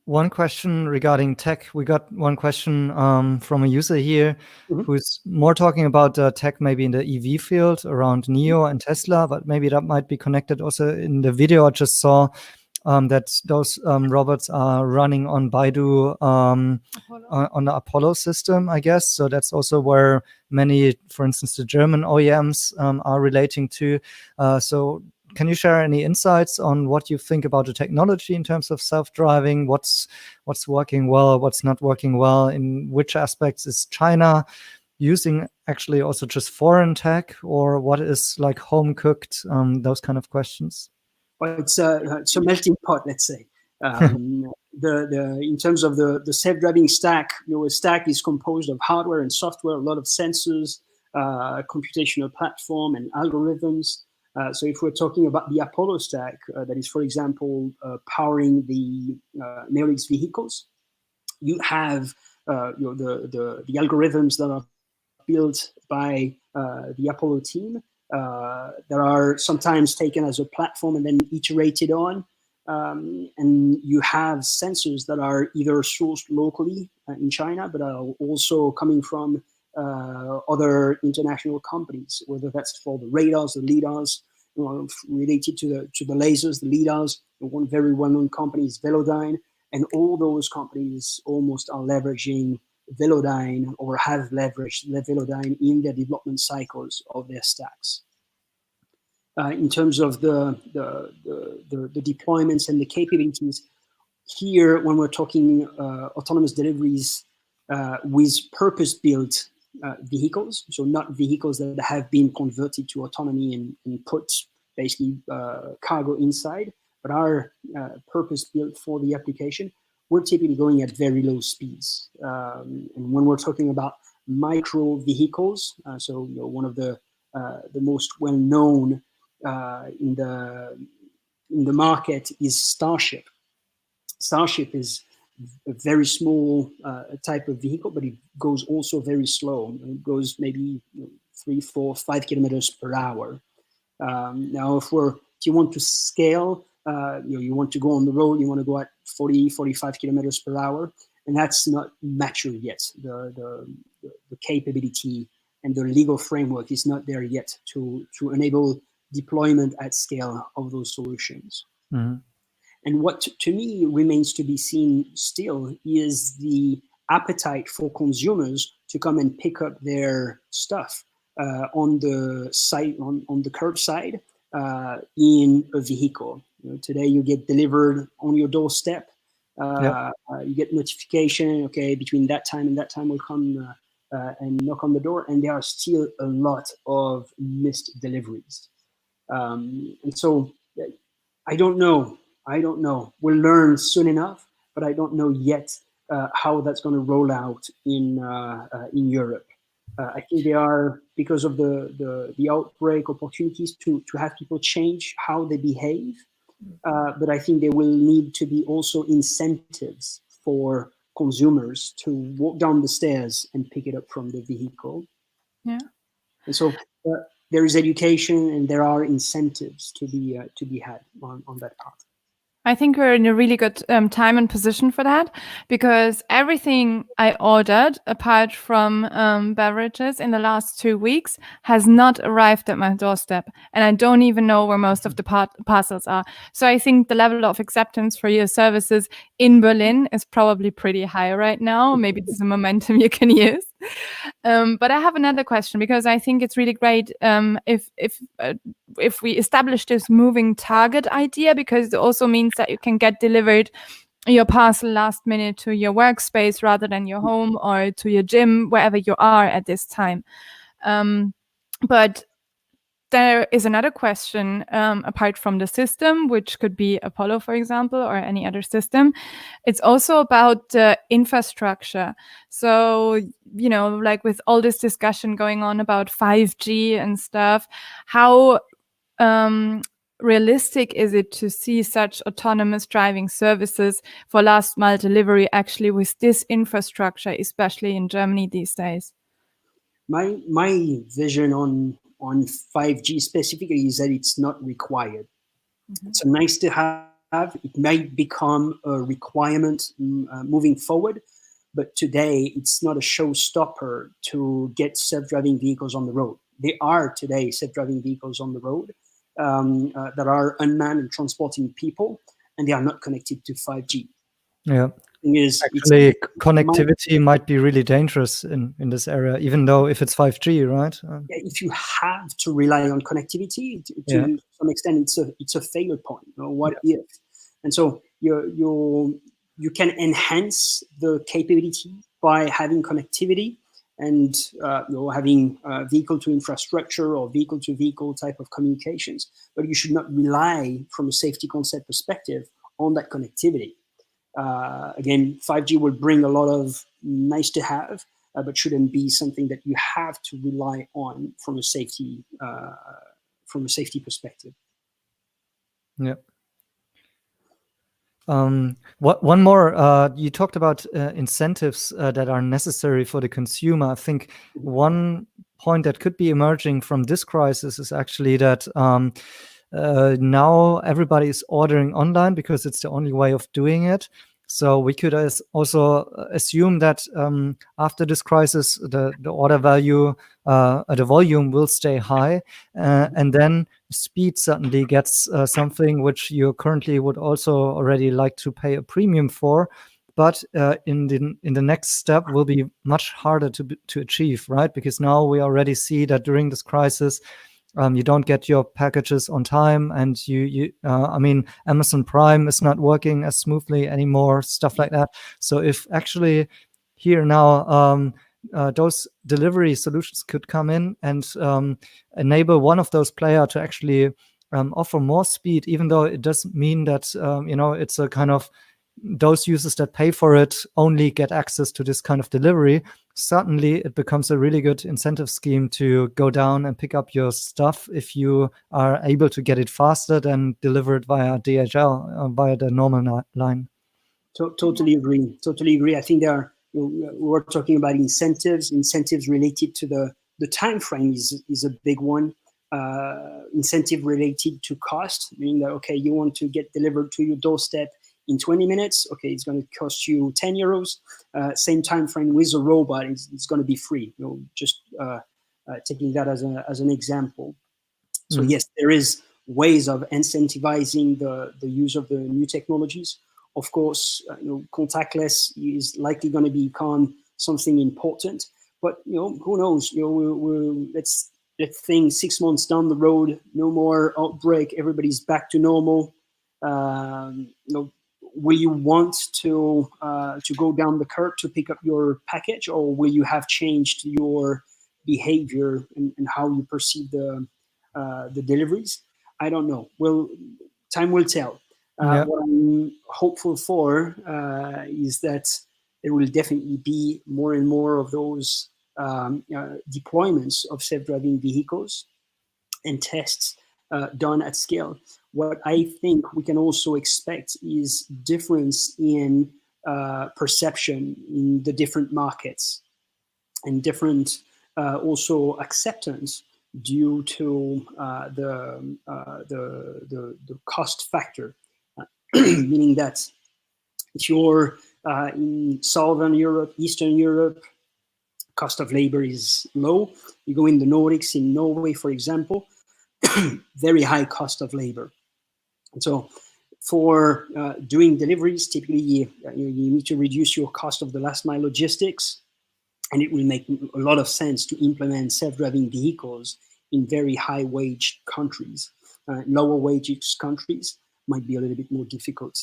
One question regarding tech. We got one question from a user here who's more talking about tech maybe in the EV field around NIO and Tesla, but maybe that might be connected also in the video I just saw that those robots are running on Baidu on the Apollo system, I guess. So that's also where many, for instance, the German OEMs are relating to. So can you share any insights on what you think about the technology in terms of self-driving? What's working well, what's not working well? In which aspects is China using actually also just foreign tech, or what is like home cooked? Those kind of questions. Well, it's a melting pot, let's say. In terms of the self-driving stack, a stack is composed of hardware and software, a lot of sensors, computational platform, and algorithms. So if we're talking about the Apollo stack, that is, for example, powering the Neolix vehicles, you have the algorithms that are built by the Apollo team that are sometimes taken as a platform and then iterated on. And you have sensors that are either sourced locally in China, but are also coming from other international companies, whether that's for the radars, the lidars, related to the lasers, the lidars. One very well-known company is Velodyne, and all those companies almost are leveraging Velodyne or have leveraged Velodyne in their development cycles of their stacks. In terms of the deployments and the capabilities, here when we're talking autonomous deliveries with purpose-built vehicles, so not vehicles that have been converted to autonomy and put basically cargo inside, but are purpose-built for the application, we're typically going at very low speeds. And when we're talking about micro vehicles, so one of the most well-known in the market is Starship. Starship is a very small type of vehicle, but it goes also very slow. It goes maybe 3, 4, 5 kilometers per hour. Now, if you want to scale, you want to go on the road, you want to go at 40, 45 kilometers per hour, and that's not mature yet. The capability and the legal framework is not there yet to enable deployment at scale of those solutions. Mm-hmm. And what to me remains to be seen still is the appetite for consumers to come and pick up their stuff on the site, on the curbside in a vehicle. Today you get delivered on your doorstep. You get notification, okay, between that time and that time we'll come and knock on the door, and there are still a lot of missed deliveries. And so I don't know. We'll learn soon enough, but I don't know yet how that's going to roll out in Europe. I think there are, because of the outbreak, opportunities to have people change how they behave. But I think there will need to be also incentives for consumers to walk down the stairs and pick it up from the vehicle. Yeah. And so there is education and there are incentives to be had on that part. I think we're in a really good time and position for that, because everything I ordered, apart from beverages in the last 2 weeks, has not arrived at my doorstep. And I don't even know where most of the parcels are. So I think the level of acceptance for your services in Berlin is probably pretty high right now. Maybe this is a momentum you can use. But I have another question, because I think it's really great if we establish this moving target idea, because it also means that you can get delivered your parcel last minute to your workspace rather than your home or to your gym, wherever you are at this time. But there is another question apart from the system, which could be Apollo, for example, or any other system. It's also about the infrastructure. So, like with all this discussion going on about 5G and stuff, how realistic is it to see such autonomous driving services for last mile delivery actually with this infrastructure, especially in Germany these days? My vision on 5G specifically is that it's not required. Mm-hmm. It's a nice to have have. It might become a requirement moving forward, but today it's not a showstopper to get self-driving vehicles on the road. There are today self-driving vehicles on the road that are unmanned and transporting people, and they are not connected to 5G. Yeah. Is actually connectivity might be really dangerous in this area, even though if it's 5G, right? If you have to rely on connectivity to some extent, it's a failure point. What if? And so you can enhance the capability by having connectivity and having vehicle to infrastructure or vehicle to vehicle type of communications, but you should not rely from a safety concept perspective on that connectivity. Again, 5G will bring a lot of nice to have, but shouldn't be something that you have to rely on from a safety perspective. Yeah. One more, you talked about incentives that are necessary for the consumer. I think one point that could be emerging from this crisis is actually that now everybody is ordering online because it's the only way of doing it. So we could also assume that after this crisis, the order value, the volume will stay high, and then speed suddenly gets something which you currently would also already like to pay a premium for, but in the next step will be much harder to achieve, right? Because now we already see that during this crisis, you don't get your packages on time, and I mean, Amazon Prime is not working as smoothly anymore, stuff like that. So if actually here now those delivery solutions could come in and enable one of those players to actually offer more speed, even though it doesn't mean that it's a kind of those users that pay for it only get access to this kind of delivery. Suddenly it becomes a really good incentive scheme to go down and pick up your stuff if you are able to get it faster than deliver it via DHL, via the normal line. Totally agree. I think we're talking about incentives related to the time frame is a big one. Incentive related to cost, meaning that, okay, you want to get delivered to your doorstep in 20 minutes. Okay, it's going to cost you 10 euros. Same time frame with a robot, it's going to be free. Just taking that as an example. So yes, there is ways of incentivizing the use of the new technologies. Of course, contactless is likely going to become something important. But who knows? Let's think 6 months down the road, no more outbreak, everybody's back to normal. Will you want to go down the curb to pick up your package, or will you have changed your behavior and how you perceive the deliveries? I don't know. Time will tell. What I'm hopeful for is that there will definitely be more and more of those deployments of self-driving vehicles and tests done at scale. What I think we can also expect is difference in perception in the different markets, and different also acceptance due to the cost factor. Meaning that if you're in Southern Europe, Eastern Europe, cost of labor is low. You go in the Nordics, in Norway, for example, very high cost of labor. And so for doing deliveries, typically you need to reduce your cost of the last mile logistics, and it will make a lot of sense to implement self-driving vehicles in very high wage countries. Lower wages countries might be a little bit more difficult.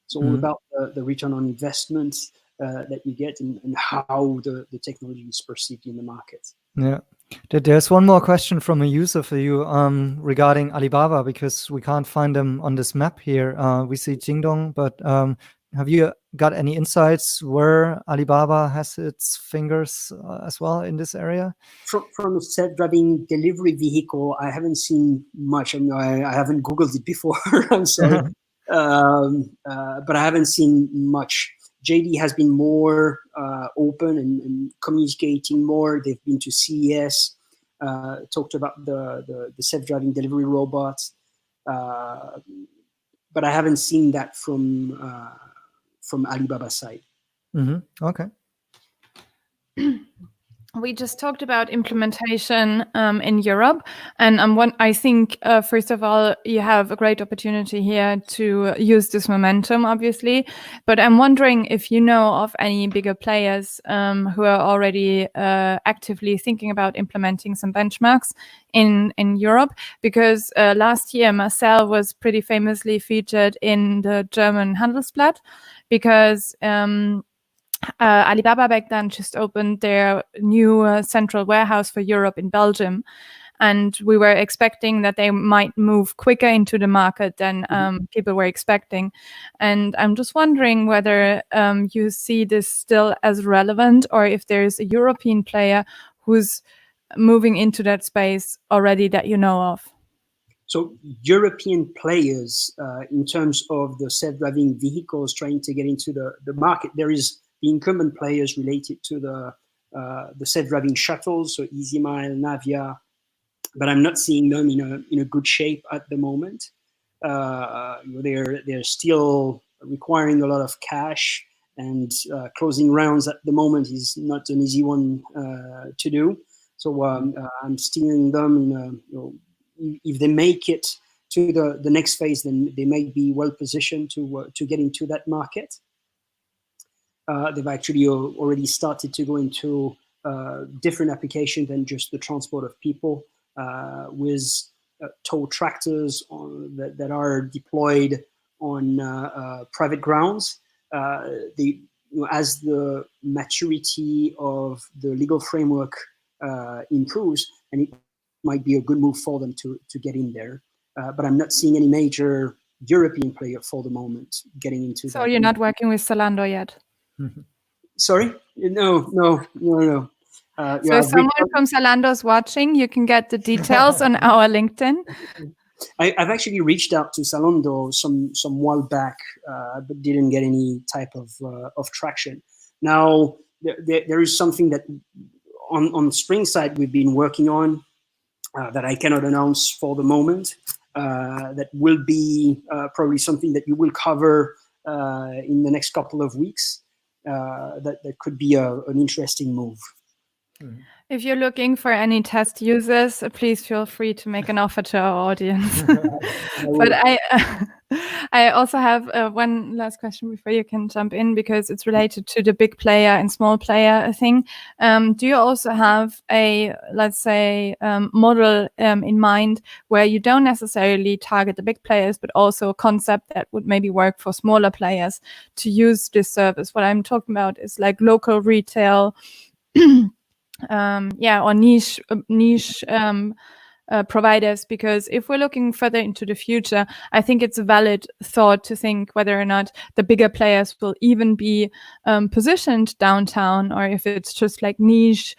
It's all about the return on investment that you get and how the technology is perceived in the market. Yeah. There's one more question from a user for you regarding Alibaba, because we can't find them on this map here. We see Jingdong, but have you got any insights where Alibaba has its fingers as well in this area? From a self-driving delivery vehicle, I haven't seen much. I haven't Googled it before. I'm sorry. But I haven't seen much. JD has been more open and communicating more. They've been to CES, talked about the self-driving delivery robots. But but I haven't seen that from Alibaba's side. Okay. We just talked about implementation in Europe, and I think first of all you have a great opportunity here to use this momentum, obviously. But I'm wondering if you know of any bigger players who are already actively thinking about implementing some benchmarks in Europe, because last year Marcel was pretty famously featured in the German Handelsblatt, because Alibaba back then just opened their new central warehouse for Europe in Belgium. And we were expecting that they might move quicker into the market than people were expecting. And I'm just wondering whether you see this still as relevant, or if there's a European player who's moving into that space already that you know of. So European players, in terms of the self-driving vehicles trying to get into the market, there is the incumbent players related to the self-driving shuttles, so EasyMile, Navia, but I'm not seeing them in a good shape at the moment. They're still requiring a lot of cash, and closing rounds at the moment is not an easy one to do. So I'm steering them. If they make it to the next phase, then they may be well positioned to get into that market. They've actually already started to go into different applications than just the transport of people, with tow tractors that are deployed on private grounds. As the maturity of the legal framework improves, and it might be a good move for them to get in there. But I'm not seeing any major European player for the moment getting into that. So you're not working with Zalando yet? Sorry? No. So if someone from Zalando is watching, you can get the details on our LinkedIn. I've actually reached out to Zalando some while back, but didn't get any type of traction. Now, there is something that on Spring side we've been working on that I cannot announce for the moment. That will be probably something that you will cover in the next couple of weeks. That could be an interesting move. If you're looking for any test users, please feel free to make an offer to our audience. But I also have one last question before you can jump in, because it's related to the big player and small player thing. Do you also have a, let's say, model in mind where you don't necessarily target the big players, but also a concept that would maybe work for smaller players to use this service? What I'm talking about is like local retail, or niche providers, because if we're looking further into the future, I think it's a valid thought to think whether or not the bigger players will even be positioned downtown, or if it's just like niche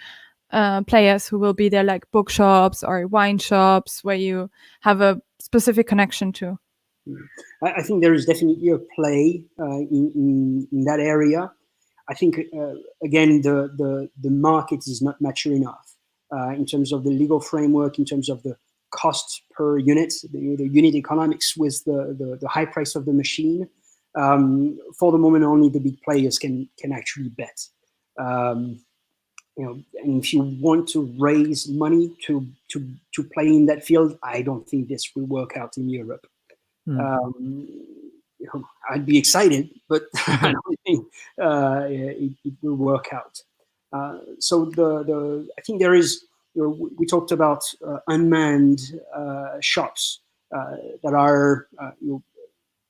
players who will be there, like bookshops or wine shops where you have a specific connection to. I think there is definitely a play in that area. I think, again, the market is not mature enough in terms of the legal framework, in terms of the cost per unit, the unit economics with the high price of the machine. For the moment, only the big players can actually bet. And if you want to raise money to play in that field, I don't think this will work out in Europe. I'd be excited, but I don't think it will work out. So I think there is. We talked about unmanned shops that are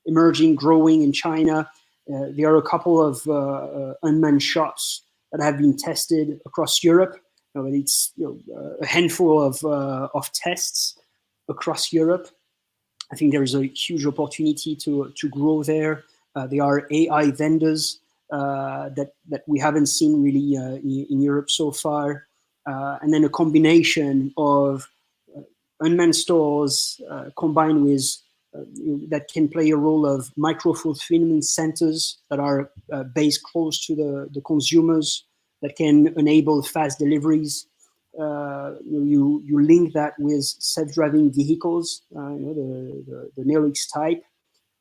emerging, growing in China. There are a couple of unmanned shops that have been tested across Europe. It's a handful of tests across Europe. I think there is a huge opportunity to grow there. There are AI vendors that we haven't seen really in Europe so far. And then a combination of unmanned stores combined with that can play a role of micro-fulfillment centers that are based close to the consumers, that can enable fast deliveries. You link that with self-driving vehicles, the Neolix type.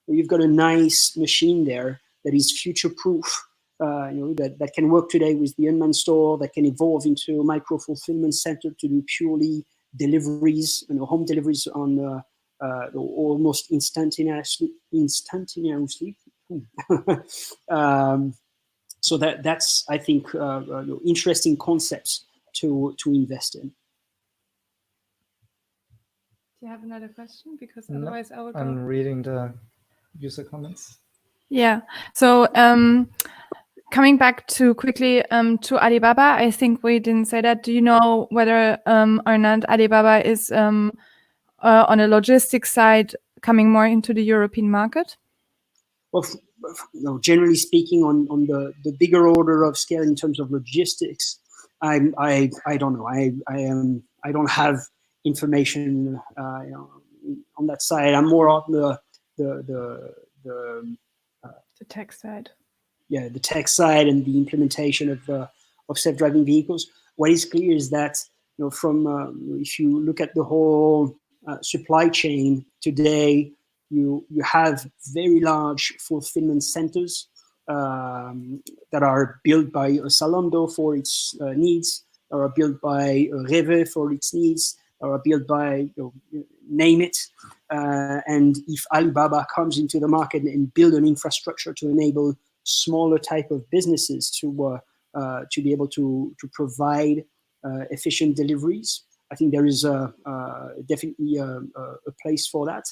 you've got a nice machine there that is future-proof, that can work today with the unmanned store, that can evolve into a micro-fulfillment center to do purely deliveries, home deliveries on almost instantaneously. So that's I think interesting concepts to invest in. Do you have another question? Because otherwise I will go. I'm reading the user comments. Yeah. So coming back to quickly to Alibaba, I think we didn't say that. Do you know whether or not Alibaba is on a logistics side coming more into the European market? Well, generally speaking, on the bigger order of scale in terms of logistics, I don't know. I don't have information on that side. I'm more on the tech side. Yeah, the tech side and the implementation of self-driving vehicles. What is clear is that from if you look at the whole supply chain today, you have very large fulfillment centers that are built by a Zalando for its needs, or are built by Reve for its needs, or are built by name it. And if Alibaba comes into the market and build an infrastructure to enable smaller type of businesses to be able to provide efficient deliveries, I think there is definitely a place for that.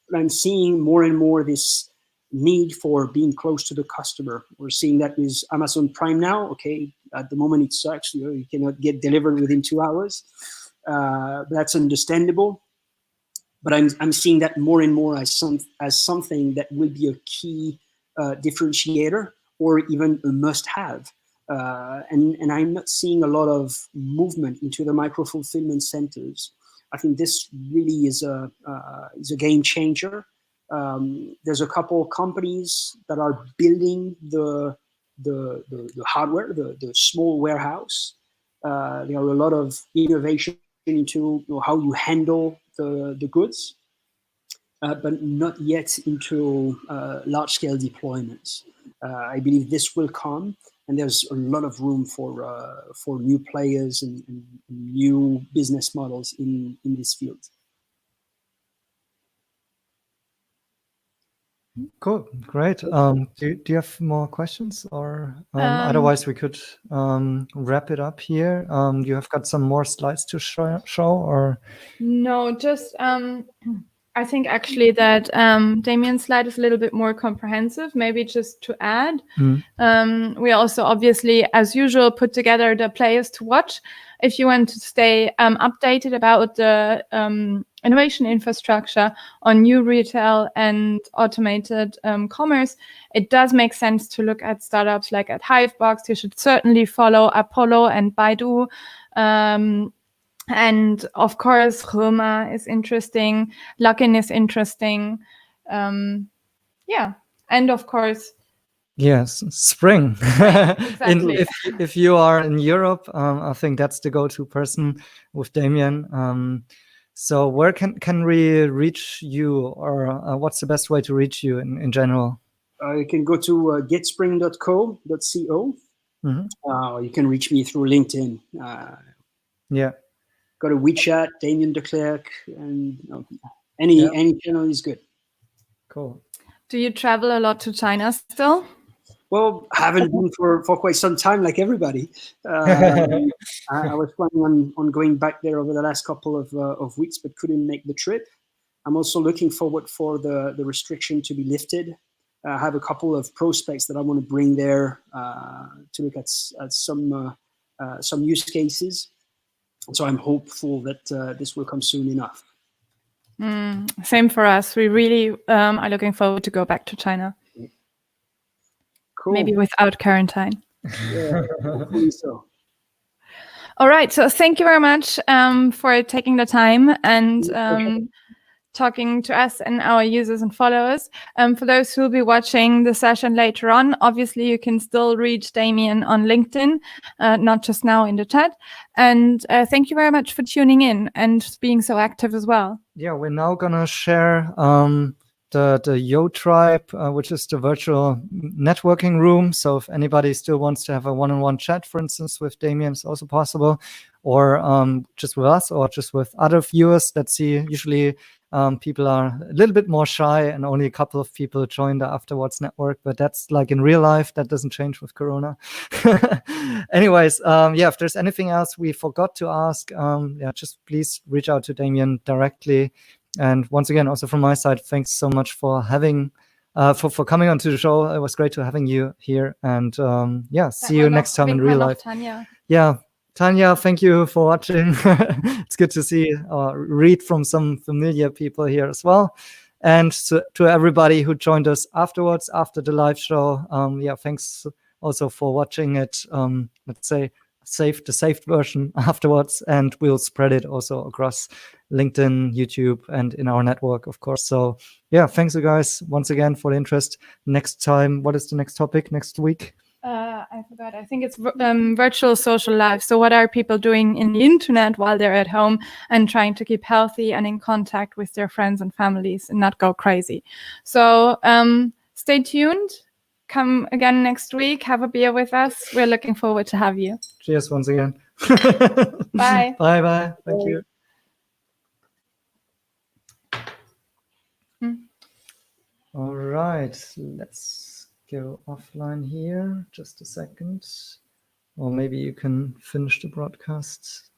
But I'm seeing more and more this need for being close to the customer. We're seeing that with Amazon Prime now. Okay, at the moment it sucks. You cannot get delivered within 2 hours. That's understandable. But I'm seeing that more and more as something that will be a key differentiator, or even a must-have. And I'm not seeing a lot of movement into the micro-fulfillment centers. I think this really is a game changer. There's a couple companies that are building the hardware, the small warehouse. There are a lot of innovation into how you handle the goods, but not yet into large-scale deployments. I believe this will come, and there's a lot of room for new players and new business models in this field. Cool, great. Do you have more questions, or otherwise we could wrap it up here? You have got some more slides to show, or? No, just I think actually that Damien's slide is a little bit more comprehensive. Maybe just to add, we also obviously, as usual, put together the players to watch. If you want to stay updated about the innovation infrastructure on new retail and automated commerce, it does make sense to look at startups like at Hivebox. You should certainly follow Apollo and Baidu. And of course, Drohne is interesting. Luckin is interesting. Yeah, and of course, yes, spring. Exactly. If you are in Europe, I think that's the go-to person with Damien. So where can we reach you, or what's the best way to reach you in general? You can go to getspring.co. You can reach me through LinkedIn. Yeah. Got a WeChat, Damien Declercq, and any channel is good. Cool. Do you travel a lot to China still? Well, haven't been for quite some time, like everybody. I was planning on going back there over the last couple of weeks, but couldn't make the trip. I'm also looking forward for the restriction to be lifted. I have a couple of prospects that I want to bring there to look at some use cases. So I'm hopeful that this will come soon enough. Same for us. We really are looking forward to go back to China. Cool. Maybe without quarantine. Yeah, hopefully so. All right. So thank you very much for taking the time and talking to us and our users and followers. For those who will be watching the session later on, obviously you can still reach Damien on LinkedIn, not just now in the chat. And thank you very much for tuning in and being so active as well. Yeah, we're now gonna share the Yo Tribe, which is the virtual networking room. So if anybody still wants to have a one-on-one chat, for instance, with Damien, it's also possible, or just with us, or just with other viewers. Let's see. Usually people are a little bit more shy, and only a couple of people join the Afterwards network. But that's like in real life. That doesn't change with Corona. Anyways, yeah, if there's anything else we forgot to ask, yeah, just please reach out to Damien directly. And once again, also from my side, thanks so much for having, for coming onto the show. It was great to having you here. And yeah, see you next time in real life. Tanya. Yeah, Tanya, thank you for watching. It's good to see or read from some familiar people here as well. And to everybody who joined us afterwards, after the live show, yeah, thanks also for watching it. Let's say the saved version afterwards, and we'll spread it also across LinkedIn, YouTube, and in our network, of course. So yeah, thanks you guys once again for the interest. Next time, what is the next topic next week? I forgot. I think it's virtual social life. So what are people doing in the internet while they're at home and trying to keep healthy and in contact with their friends and families and not go crazy? So stay tuned. Come again next week. Have a beer with us. We're looking forward to have you. Cheers once again. Bye. Bye. Thank you. All right, let's go offline here. Just a second. Or maybe you can finish the broadcast.